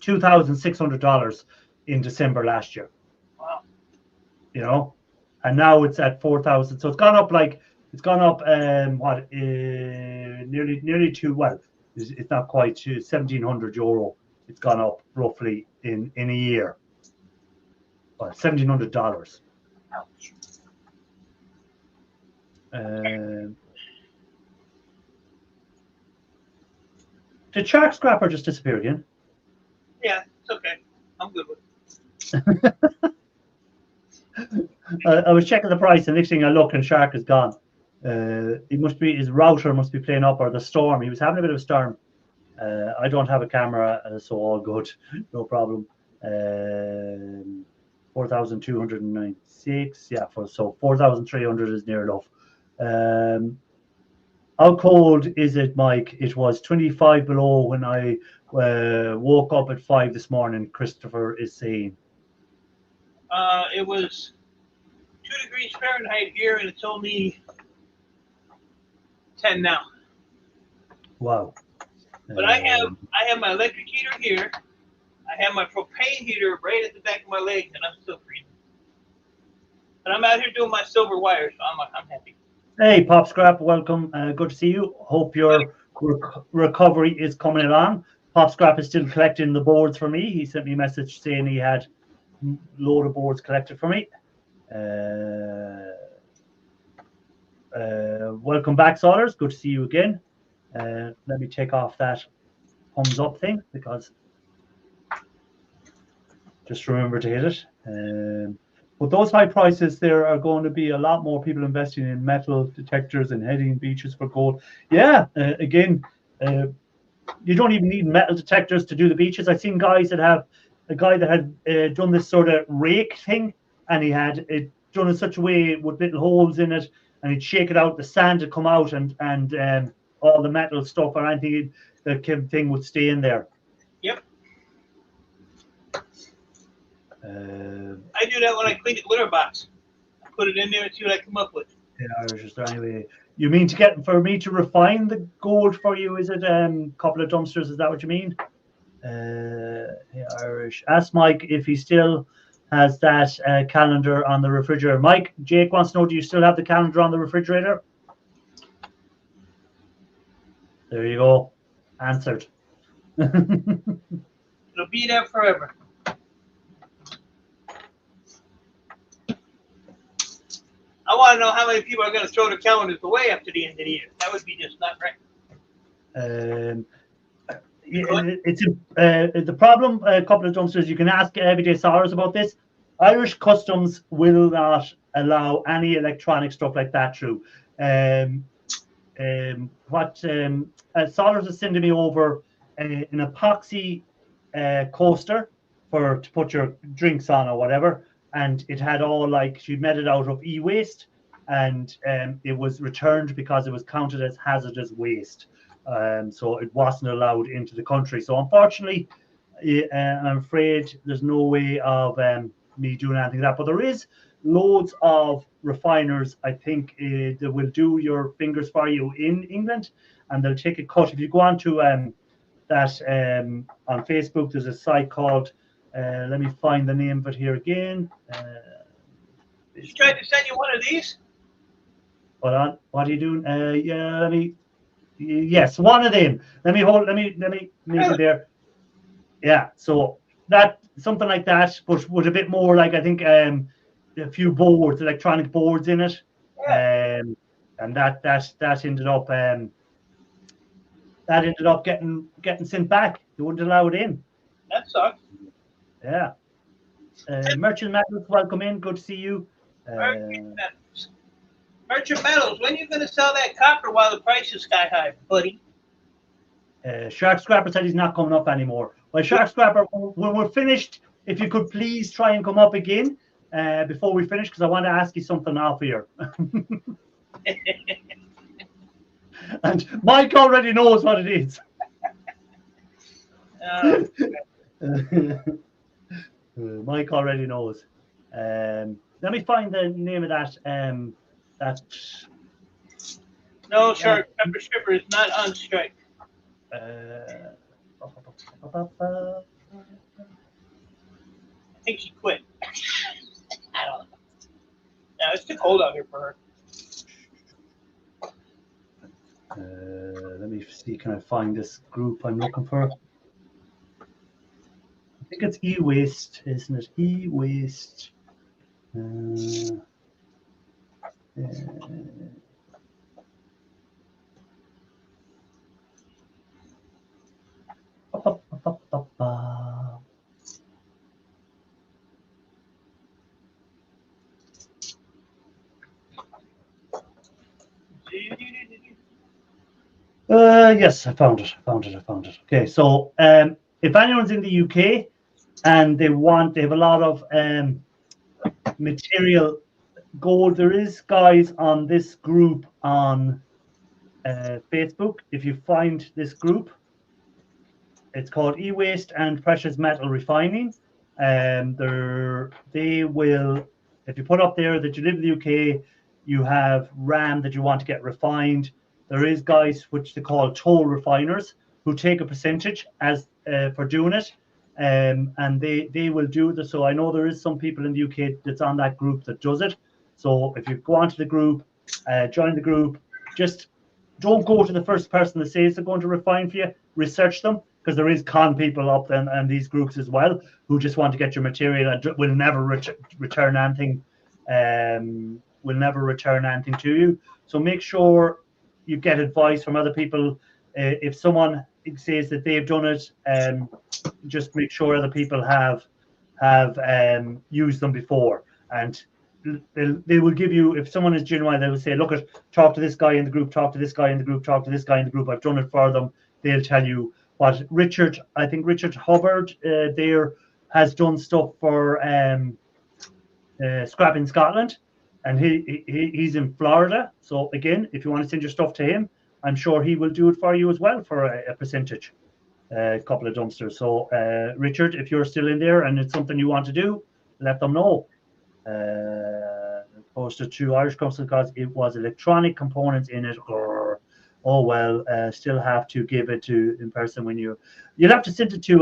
$2,600 in December last year. Wow. And now it's at 4,000. So it's gone up nearly to, it's not quite to 1,700 euro. It's gone up roughly in a year. Well, $1,700. Ouch. Did Shark Scrapper just disappear again? Yeah, it's okay. I'm good with it. I was checking the price, and next thing I look, and Shark is gone. His router must be playing up, or the storm. He was having a bit of a storm. I don't have a camera, so all good, no problem. 4,296. Yeah, so 4,300 is near enough. How cold is it, Mike? It was 25 below when I woke up at 5 this morning, Christopher is saying. It was 2 degrees Fahrenheit here, and it's only 10 now. Wow. But I have my electric heater here. I have my propane heater right at the back of my legs, and I'm still freezing. But I'm out here doing my silver wire, so I'm happy. Hey, Pop Scrap, welcome. Good to see you. Hope your recovery is coming along. Pop Scrap is still collecting the boards for me. He sent me a message saying he had a load of boards collected for me. Welcome back, Saunders. Good to see you again. Let me take off that thumbs up thing because just remember to hit it. But those high prices, there are going to be a lot more people investing in metal detectors and heading beaches for gold. Yeah, again, you don't even need metal detectors to do the beaches. I've seen guys that have a guy that had done this sort of rake thing, and he had it done in such a way with little holes in it, and he'd shake it out, the sand would come out, and all the metal stuff or anything, the thing would stay in there. Yep. I do that when I clean the litter box. I put it in there and see what I come up with. Yeah, Irish. Anyway, you mean for me to refine the gold for you? Is it a couple of dumpsters? Is that what you mean? Yeah, Irish. Ask Mike if he still has that calendar on the refrigerator. Mike, Jake wants to know: do you still have the calendar on the refrigerator? There you go. Answered. It'll be there forever. I want to know how many people are going to throw their calendars away after the end of the year. That would be just not right. It's the problem. A couple of dumpsters. You can ask Everyday Saunders about this. Irish Customs will not allow any electronic stuff like that through. Saunders is sending me over an epoxy coaster to put your drinks on or whatever, and it had all she made it out of e-waste, and it was returned because it was counted as hazardous waste, so it wasn't allowed into the country. So unfortunately, I'm afraid there's no way of me doing anything like that. But there is loads of refiners, I think, that will do your fingers for you in England, and they'll take a cut. If you go on to that on Facebook, there's a site called let me find the name of it here again. She tried to send you one of these? Hold on. What are you doing? Yeah, yes, one of them. Let me make it there. Yeah, so that something like that, but with a bit more I think a few boards, electronic boards in it. Yeah. And that ended up getting sent back. They wouldn't allow it in. That sucks. Yeah. Merchant Metals, welcome in. Good to see you. Merchant Metals, when are you going to sell that copper while the price is sky high, buddy? Shark Scrapper said he's not coming up anymore. Well, Shark Scrapper, when we're finished, if you could please try and come up again before we finish, because I want to ask you something off here. And Mike already knows what it is. Mike already knows. Let me find the name of that. No, Shark Scrapper is not on strike. I think she quit. I don't know. No, it's too cold out here for her. Let me see. Can I find this group I'm looking for? I think it's e-waste, isn't it? E-waste. Yes, I found it. Okay, so if anyone's in the UK and they have a lot of material gold, there is guys on this group on Facebook, if you find this group, it's called E-Waste and Precious Metal Refining. They will, if you put up there that you live in the UK, you have RAM that you want to get refined. There is guys which they call toll refiners who take a percentage as for doing it, and they will do this. So I know there is some people in the UK that's on that group that does it. So if you go onto the group, join the group, just don't go to the first person that says they're going to refine for you. Research them, because there is con people up then and these groups as well who just want to get your material and will never return anything. Will never return anything to you. So make sure you get advice from other people. If someone says that they've done it, just make sure other people have used them before, and they will give you, if someone is genuine, they will say, look, talk to this guy in the group, talk to this guy in the group, talk to this guy in the group. I've done it for them. They'll tell you what. I think Richard Hubbard there has done stuff for Scrapping Scotland, and he's in Florida. So again, if you want to send your stuff to him, I'm sure he will do it for you as well for a percentage, a couple of dumpsters. So Richard, if you're still in there and it's something you want to do, let them know. Posted to Irish Council because it was electronic components in it, or still have to give it to in person when you'll have to send it to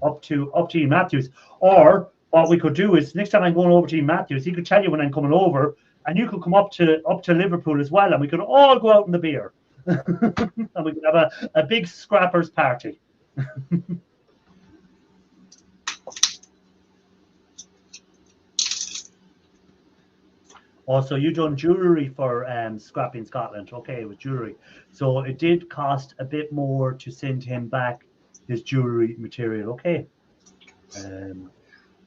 up to Ian Matthews. Or what we could do is next time I'm going over to Ian Matthews, he could tell you when I'm coming over, and you could come up to Liverpool as well, and we could all go out in the beer and we could have a big scrappers party. Also, you done jewelry for Scrapping Scotland. Okay, with jewelry. So it did cost a bit more to send him back his jewelry material. Okay.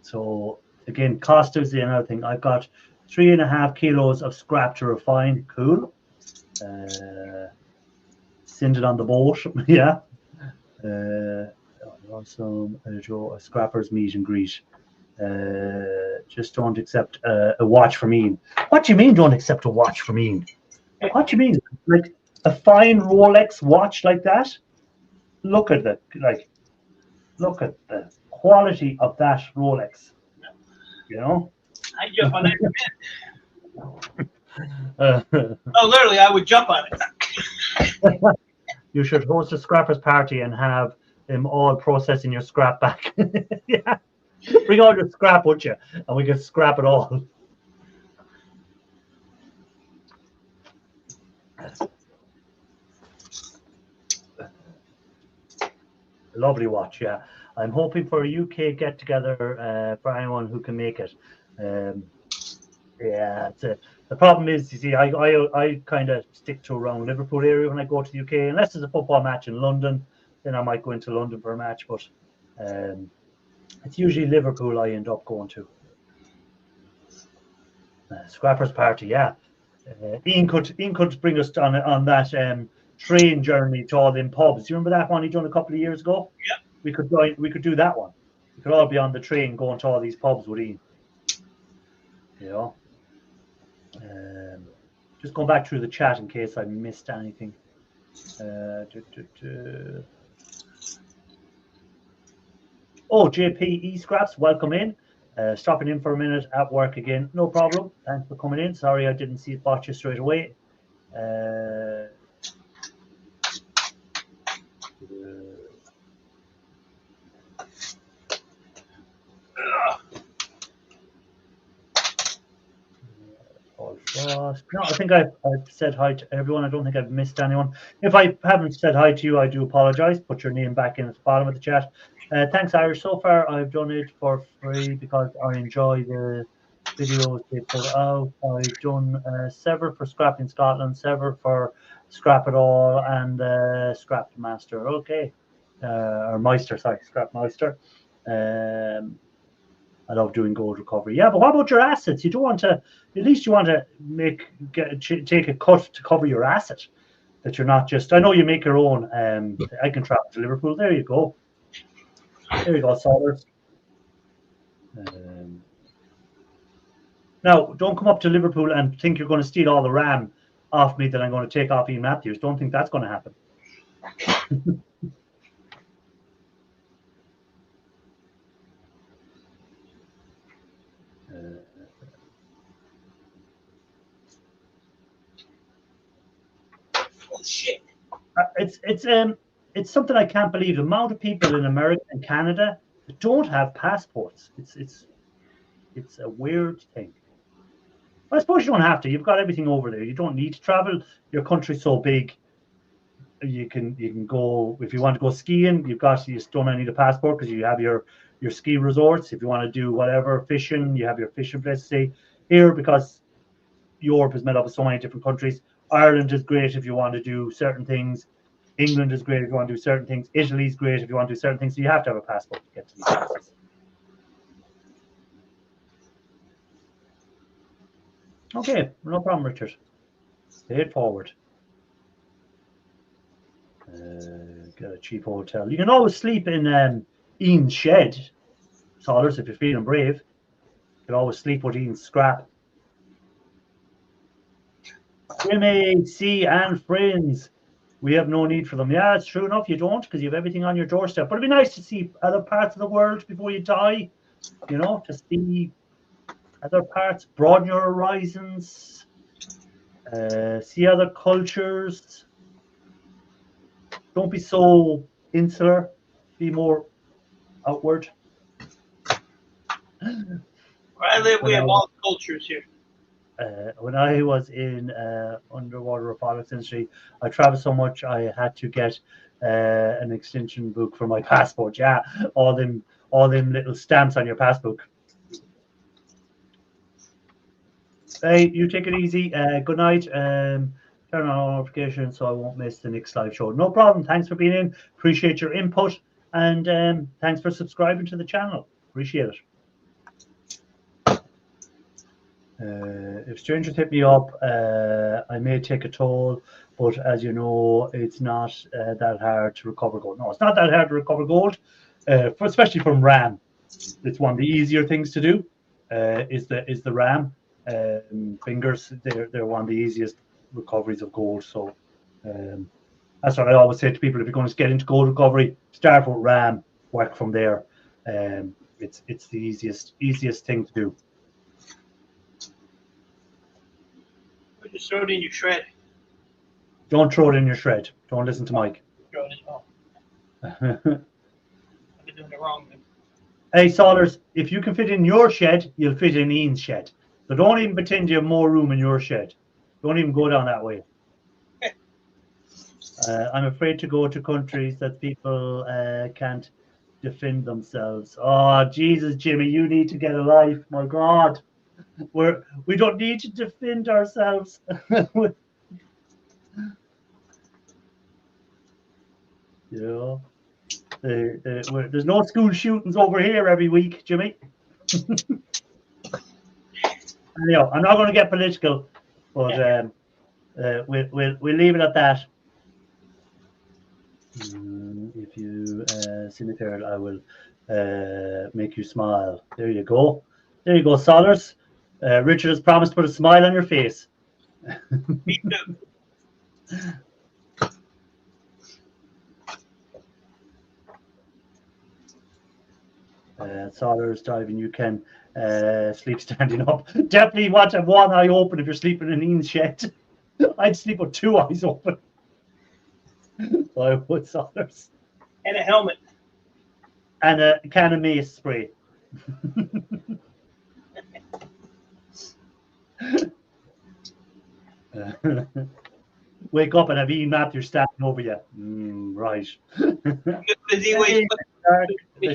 So again, cost is the another thing. I've got 3.5 kilos of scrap to refine. Cool. Send it on the boat. Yeah. Awesome. A scrappers meet and greet. Just don't accept a watch from Ian. What do you mean don't accept a watch from Ian? What do you mean? Like a fine Rolex watch like that? Look at the quality of that Rolex. You know? I jump on that. Oh, literally, I would jump on it. You should host a scrappers party and have them all processing your scrap back. Yeah. Bring all your scrap, would you? And we can scrap it all. Lovely watch, yeah. I'm hoping for a UK get together for anyone who can make it. Yeah, the problem is, you see, I kind of stick to around Liverpool area when I go to the UK, unless there's a football match in London, then I might go into London for a match, but it's usually Liverpool I end up going to. Scrappers party, yeah. Ian could bring us on that train journey to all them pubs. You remember that one he done a couple of years ago? Yeah. We could do that one. We could all be on the train going to all these pubs with Ian. You know. Just going back through the chat in case I missed anything. Oh, JP eScraps, welcome in. Stopping in for a minute at work again. No problem. Thanks for coming in. Sorry I didn't see it botch you straight away. No, I think I've said hi to everyone. I don't think I've missed anyone. If I haven't said hi to you, I do apologize. Put your name back in at the bottom of the chat. Thanks, Irish. So far, I've done it for free because I enjoy the videos they put out. I've done several for Scrapping Scotland, several for Scrap It All, and Scrap Master. Okay, or Meister, sorry, Scrap Meister. I love doing gold recovery. Yeah, but what about your assets? You don't want to. At least you want to take a cut to cover your asset. That you're not just. I know you make your own. I can travel to Liverpool. There you go. There you go, Solders. Now, don't come up to Liverpool and think you're going to steal all the RAM off me that I'm going to take off Ian Matthews. Don't think that's going to happen. Oh shit! It's something I can't believe. The amount of people in America and Canada that don't have passports. It's a weird thing. I suppose you don't have to. You've got everything over there. You don't need to travel. Your country's so big. You can go if you want to go skiing. You just don't need a passport because you have your ski resorts. If you want to do whatever fishing, you have your fishing place. Say here because Europe is made up of so many different countries. Ireland is great if you want to do certain things. England is great if you want to do certain things. Italy is great if you want to do certain things. So you have to have a passport to get to these places. Okay, no problem, Richard. Stay it forward. Get a cheap hotel. You can always sleep in Ian's shed, Solers, if you're feeling brave. You can always sleep with Ian's scrap. Jimmy, C, and friends. We have no need for them. Yeah, it's true enough. You don't because you have everything on your doorstep. But it'd be nice to see other parts of the world before you die. You know, to see other parts, broaden your horizons, see other cultures. Don't be so insular. Be more outward. Where I live, we have all cultures here. When I was in underwater robotics industry, I traveled so much I had to get an extension book for my passport. Yeah, all them little stamps on your passbook. Hey, you take it easy. Good night. Turn on notifications so I won't miss the next live show. No problem. Thanks for being in. Appreciate your input and thanks for subscribing to the channel. Appreciate it. If strangers hit me up, I may take a toll, but as you know, it's not that hard to recover gold. No, it's not that hard to recover gold, especially from RAM. It's one of the easier things to do. Is the RAM fingers? They're one of the easiest recoveries of gold. So that's what I always say to people: if you're going to get into gold recovery, start with RAM, work from there. It's the easiest thing to do. Or just throw it in your shred. Don't throw it in your shred. Don't listen to Mike. Throw it in. Oh. I've been doing it wrong. Then. Hey, Solers, if you can fit in your shed, you'll fit in Ian's shed. So don't even pretend you have more room in your shed. Don't even go down that way. I'm afraid to go to countries that people can't defend themselves. Oh, Jesus, Jimmy, you need to get a life. My God. We don't need to defend ourselves. Yeah. There's no school shootings over here every week, Jimmy. Anyhow, I'm not going to get political, but we'll leave it at that. If you see me there, I will make you smile. There you go. There you go, Solers. Richard has promised to put a smile on your face. Me too. Solers diving, you can sleep standing up. Definitely want to have one eye open if you're sleeping in Ian's shed. I'd sleep with two eyes open. I would, Solers. And a helmet. And a can of mace spray. Wake up and have Ian Matthews standing over you. Right. The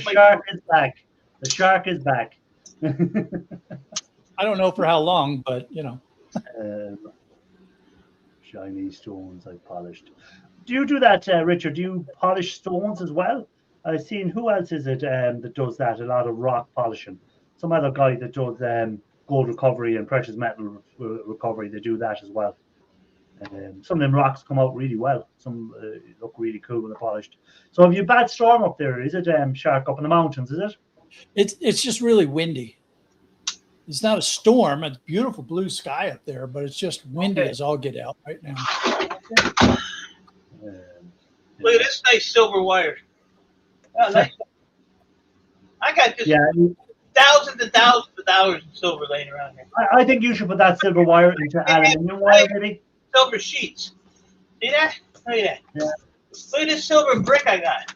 shark is back. The shark is back. I don't know for how long, but you know. Shiny stones I polished. Do you do that, Richard? Do you polish stones as well? I've seen, who else is it that does that? A lot of rock polishing. Some other guy that does gold recovery and precious metal recovery. They do that as well. Some of them rocks come out really well. Some look really cool when they're polished. So have you a bad storm up there? Is it shark up in the mountains? Is it? It's just really windy. it's not a storm. It's beautiful blue sky up there, but it's just windy as all get out right now. Look at this nice silver wire. Oh, nice. I got just thousands and thousands of dollars in silver laying around here. I think you should put that silver wire into aluminium wire, maybe. Silver sheets. See that? Look at that. Yeah. Look at this silver brick I got.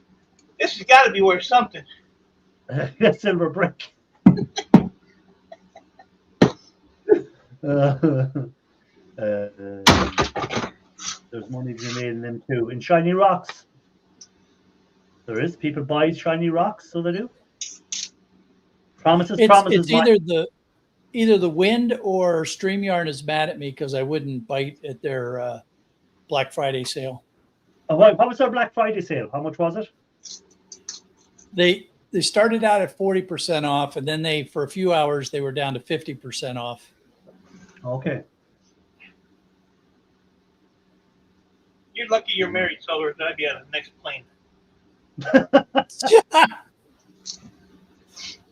This has got to be worth something. Silver brick. There's money to be made in them too. In shiny rocks. There is. People buy shiny rocks, so they do. Promises. It's either the wind or StreamYard is mad at me because I wouldn't bite at their Black Friday sale. Oh, what was their Black Friday sale? How much was it? They started out at 40% off, and then for a few hours they were down to 50% off. Okay. You're lucky you're married, Silver. I'd be on the next plane.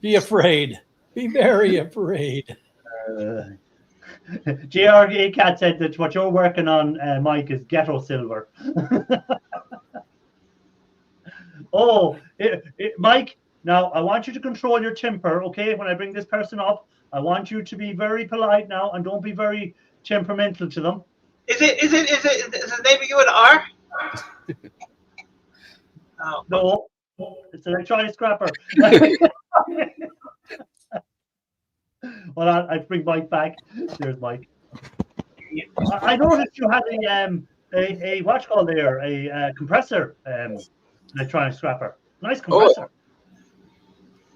Be afraid. Be very afraid. JRA Cat said that what you're working on, Mike, is ghetto silver. Mike, now I want you to control your temper, okay? When I bring this person up, I want you to be very polite now and don't be very temperamental to them. Is the name of you an R? Oh. No, it's an electronic scrapper. Well, I bring Mike back. There's Mike. I noticed you had a what's called there, a compressor, electronic scrapper. Nice compressor.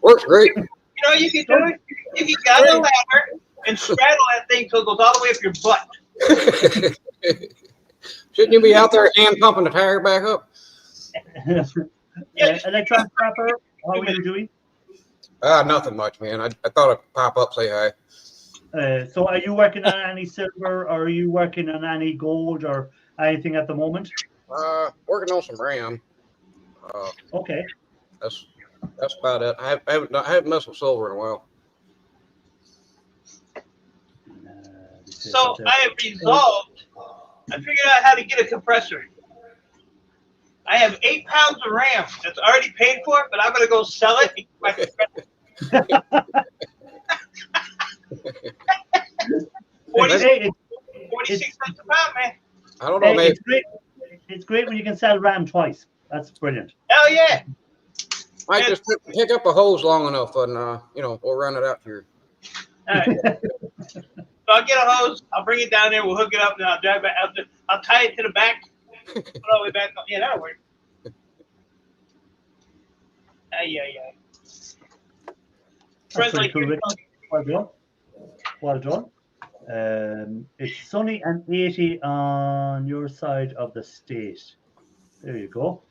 Works great. You know, you can do it. You can get on the ladder and straddle that thing till it goes all the way up your butt. Shouldn't you be out there hand pumping the tire back up? Electronic scrapper. How are you doing? Nothing much, man. I thought I'd pop up, say hi. So are you working on any silver, or are you working on any gold or anything at the moment? Working on some RAM. Okay. That's about it. I haven't messed with silver in a while. So I have resolved. I figured out how to get a compressor. I have 8 pounds of RAM that's already paid for, but I'm going to go sell it and get my compressor. 46 cents a pound, man. I don't know, man. It's great when you can sell RAM twice. That's brilliant. Hell yeah. Might just pick up a hose long enough and, we'll run it out here. All right. So I'll get a hose. I'll bring it down there. We'll hook it up, and I'll drive back. I'll tie it to the back. Put it all the way back up. Yeah, that'll work. Friends like cool, you. Well done. It's sunny and 80 on your side of the state. There you go.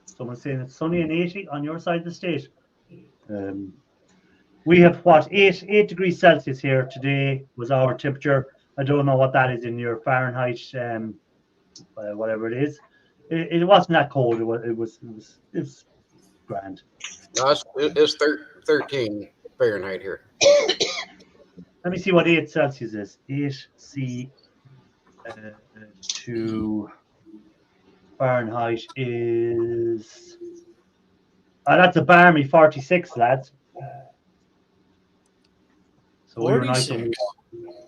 Someone's saying it's sunny and 80 on your side of the state. We have 8 degrees Celsius here today was our temperature. I don't know what that is in your Fahrenheit, whatever it is. It wasn't that cold. It was grand. No, it's 13 Fahrenheit here. Let me see what 8 Celsius is. 8 to Fahrenheit is. That's a balmy 46, lads. So 46.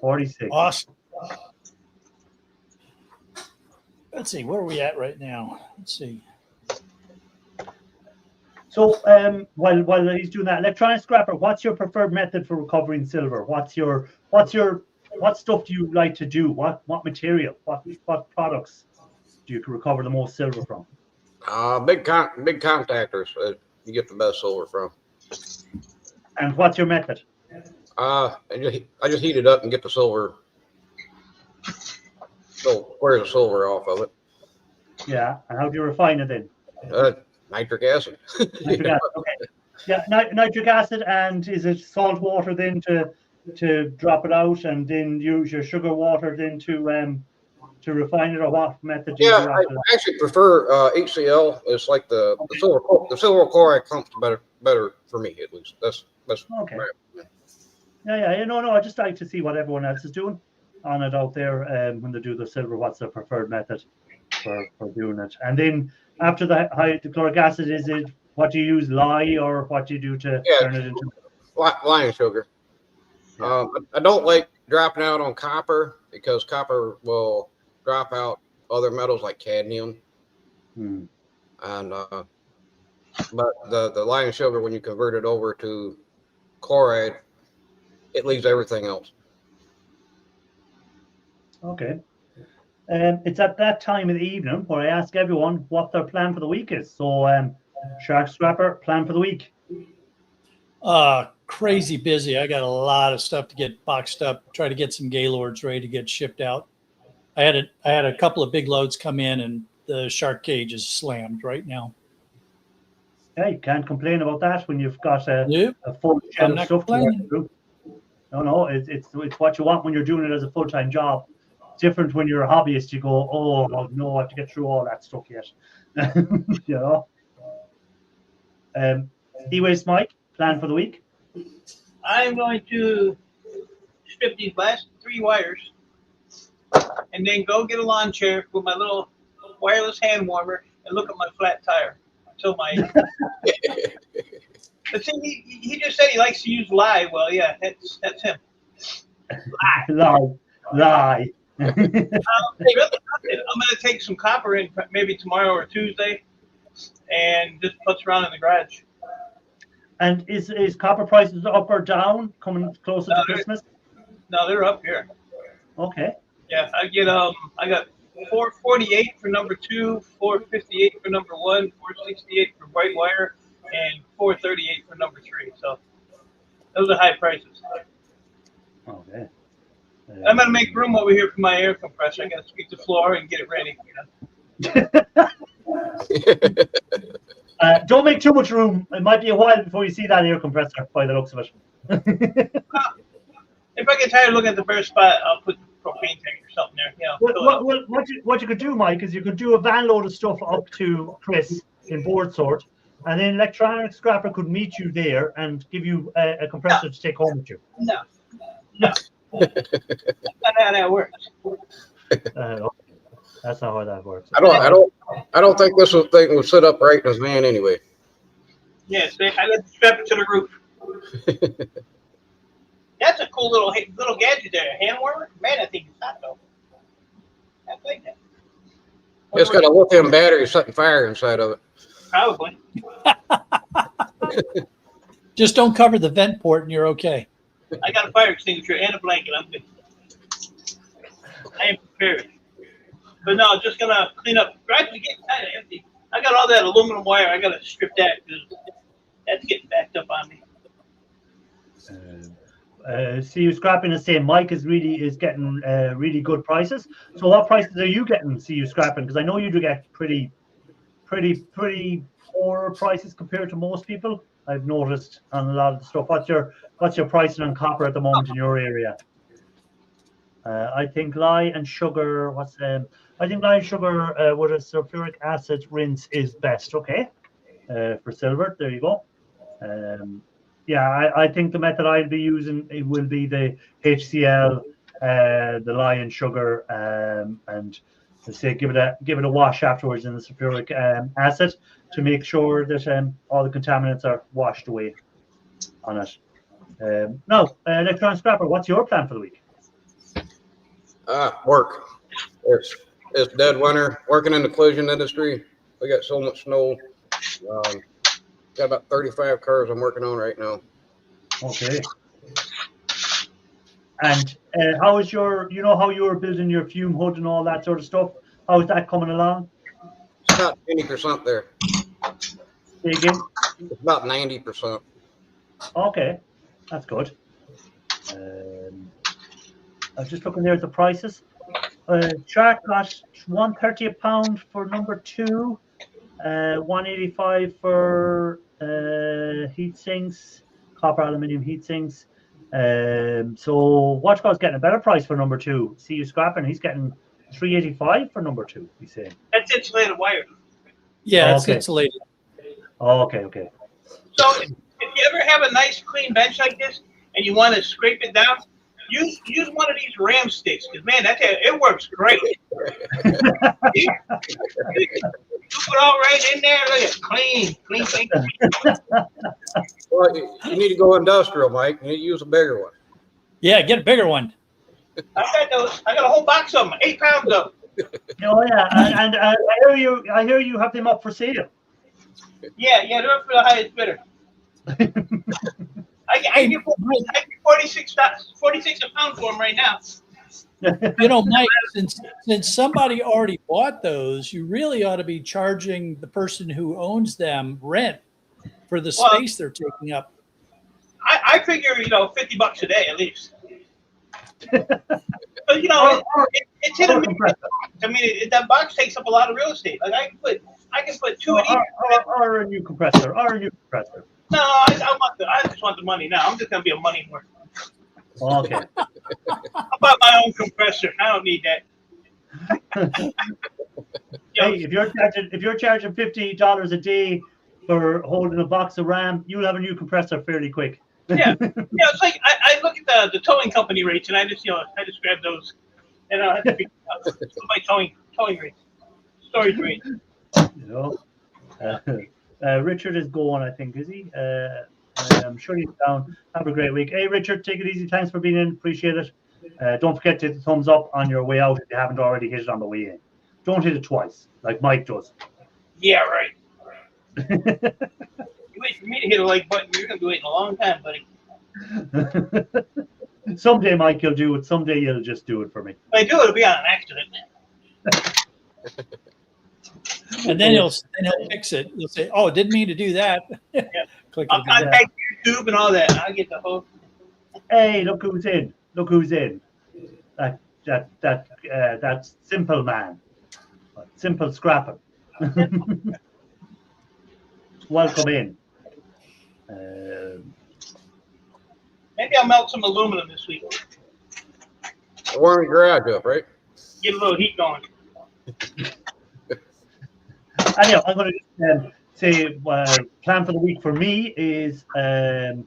46. Awesome. Let's see, where are we at right now? Let's see. So while he's doing that, electronic scrapper, what's your preferred method for recovering silver? What stuff do you like to do? What material? What products do you recover the most silver from? Big contactors. You get the best silver from. And what's your method? I just heat it up and get the silver. So where's the silver off of it? Yeah, and how do you refine it then? Nitric acid. Nitric acid. Okay. Yeah, nitric acid, and is it salt water then to drop it out, and then use your sugar water then to refine it, or what method do you do? I actually prefer HCl. It's like the silver chloride comes better for me, at least. That's okay. Right. Yeah. No. I just like to see what everyone else is doing on it out there when they do the silver. What's their preferred method for doing it? And then after the hydrochloric acid, is it what do you use, lye, or what do you do to turn it into? Lye and sugar. Yeah. I don't like dropping out on copper because copper will drop out other metals like cadmium. Hmm. And but the lye and sugar, when you convert it over to chloride, it leaves everything else. Okay. It's at that time of the evening where I ask everyone what their plan for the week is. So, Shark Scrapper, plan for the week. Crazy busy. I got a lot of stuff to get boxed up. Try to get some Gaylords ready to get shipped out. I had a couple of big loads come in, and the shark cage is slammed right now. Yeah, you can't complain about that when you've got a full shed I'm of not stuff to work complaining. through. No, it's what you want when you're doing it as a full-time job. It's different when you're a hobbyist. You go, oh no, I have to get through all that stuff yet. You know. E-Waste Mike, plan for the week. I'm going to strip these last 3 wires and then go get a lawn chair with my little wireless hand warmer and look at my flat tire until my. But see, he just said he likes to use lye. Well, yeah, that's him. Lie. I'm going to take some copper in maybe tomorrow or Tuesday and just putz around in the garage. And is copper prices up or down coming closer to Christmas? No, they're up here. Okay. Yeah, I got $4.48 for number 2, $4.58 for number 1, $4.68 for white wire, and $4.38 for number 3. So those are high prices. Okay. I'm gonna make room over here for my air compressor. I gotta sweep the floor and get it ready. Don't make too much room. It might be a while before you see that air compressor by the looks of it. If I get tired of looking at the bare spot, I'll put the propane tank or something there. What you could do, Mike, is you could do a van load of stuff up to Chris in board sort, and then electronic scrapper could meet you there and give you a compressor to take home with you. No. That's not how that works. That's not how that works. I don't think this thing was set up right in his van anyway. Yes, I got to strap it to the roof. That's a cool little gadget there. A hand warmer? Man, I think it's hot though. I like that. It's got a lithium battery setting fire inside of it. Probably. Just don't cover the vent port and you're okay. I got a fire extinguisher and a blanket. I'm good. I am prepared. But no, just gonna clean up. Gradually getting kind of empty. I got all that aluminum wire. I gotta strip that because that's getting backed up on me. CU Scrapping is saying Mike is getting really good prices. So what prices are you getting, CU Scrapping? Because I know you do get pretty poor prices compared to most people. I've noticed on a lot of the stuff. What's your pricing on copper at the moment in your area? I think lye and sugar. I think lye and sugar with a sulfuric acid rinse is best. Okay, for silver. There you go. Yeah, I think the method I'll be using it will be the HCl, the lye and sugar, and to say give it a wash afterwards in the sulfuric acid to make sure that all the contaminants are washed away on it. Now, electronic scrapper, what's your plan for the week? Work. It's dead winter. Working in the collision industry, we got so much snow. Got about 35 cars I'm working on right now. Okay. And how is how you were building your fume hood and all that sort of stuff? How is that coming along? It's about 80% there. Say again? It's about 90%. Okay, that's good. I was just looking there at the prices. Shark got $130 a pound for number 2, $185 for heat sinks, copper aluminium heat sinks. So Watchgot's getting a better price for number 2. CU Scrapping, he's getting $385 for number 2. He's saying that's insulated wire. Yeah, it's insulated. Okay. So if you ever have a nice clean bench like this, and you want to scrape it down, use one of these ram sticks, because man, it works great. You put it all right in there, look at clean. Well, you need to go industrial, Mike. You need to use a bigger one. Yeah, get a bigger one. I got a whole box of them, 8 pounds of them. Oh yeah, and I hear you have them up for sale. Yeah, they're up for the highest bidder. I get 46 a pound for them right now. You know, Mike, since somebody already bought those, you really ought to be charging the person who owns them rent for the space they're taking up. I figure, $50 a day at least. But it's in a box. I mean, that box takes up a lot of real estate. Like I can put 2 in each. Or a new compressor. No, I just want the money now. I'm just gonna be a money whore. Okay. I'll buy my own compressor. I don't need that. Hey, if you're charging $50 a day for holding a box of RAM, you'll have a new compressor fairly quick. Yeah, it's like I look at the towing company rates, and I just grab those, and I have to be my towing rates, storage rates. Richard is going, I think, is he? I'm sure he's down. Have a great week. Hey, Richard, take it easy. Thanks for being in. Appreciate it. Don't forget to hit the thumbs up on your way out if you haven't already hit it on the way in. Don't hit it twice, like Mike does. Yeah, right. You wait for me to hit a like button, you're going to be waiting a long time, buddy. Someday, Mike, you'll do it. Someday you'll just do it for me. If I do, it'll be on an accident. And then he'll fix it. He'll say, "Oh, didn't mean to do that." Yeah. Click I'll contact YouTube and all that. I'll get the whole. Hey, look who's in. Look who's in. That simple man. Simple scrapping. Welcome in. Maybe I'll melt some aluminum this week. Warm your garage up, right? Get a little heat going. Anyhow, I'm going to say plan for the week for me is I'm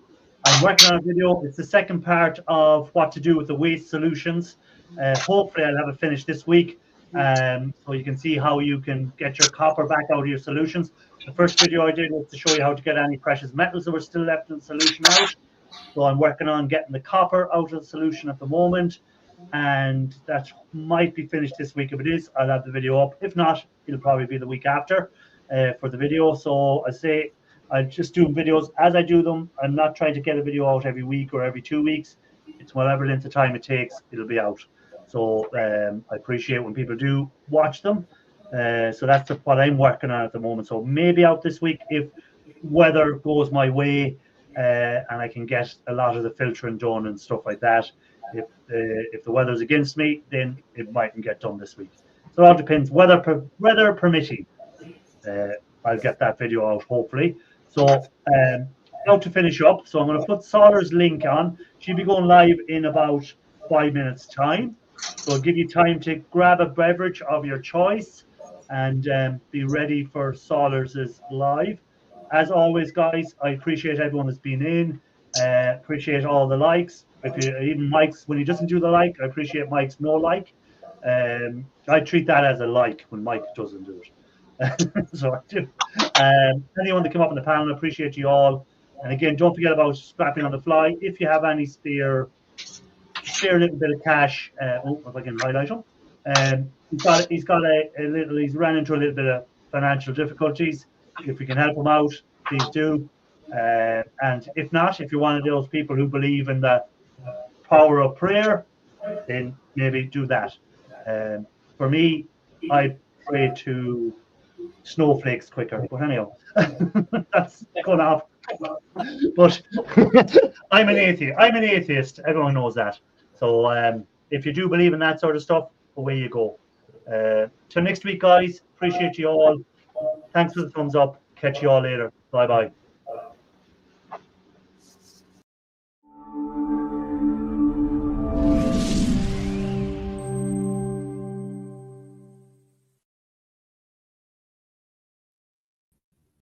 working on a video. It's the second part of what to do with the waste solutions. Hopefully, I'll have it finished this week, so you can see how you can get your copper back out of your solutions. The first video I did was to show you how to get any precious metals that were still left in the solution out. So I'm working on getting the copper out of the solution at the moment, and that might be finished this week. If it is, I'll have the video up. If not, it'll probably be the week after for the video. So I say I'm just doing videos as I do them. I'm not trying to get a video out every week or every 2 weeks. It's whatever length of time it takes, it'll be out. So I appreciate when people do watch them. So that's what I'm working on at the moment. So maybe out this week if weather goes my way and I can get a lot of the filtering done and stuff like that. If the weather's against me, then it mightn't get done this week. So it all depends. Weather permitting, I'll get that video out hopefully. So now to finish up, so I'm going to put Solar's link on. She'll be going live in about 5 minutes time. So I'll give you time to grab a beverage of your choice and be ready for Solar's live. As always, guys, I appreciate everyone that's been in. Appreciate all the likes. Even Mike's, when he doesn't do the like, I appreciate Mike's no like. I treat that as a like when Mike doesn't do it. So I do. Anyone that come up on the panel, I appreciate you all. And again, don't forget about scrapping on the fly. If you have any spare little bit of cash, if I can highlight him. He's ran into a little bit of financial difficulties. If we can help him out, please do. And if not, if you're one of those people who believe in the power of prayer, then maybe do that. For me, I pray to snowflakes quicker. But anyhow, that's going off. But I'm an atheist. Everyone knows that. So if you do believe in that sort of stuff, away you go. Till next week, guys. Appreciate you all. Thanks for the thumbs up. Catch you all later. Bye-bye.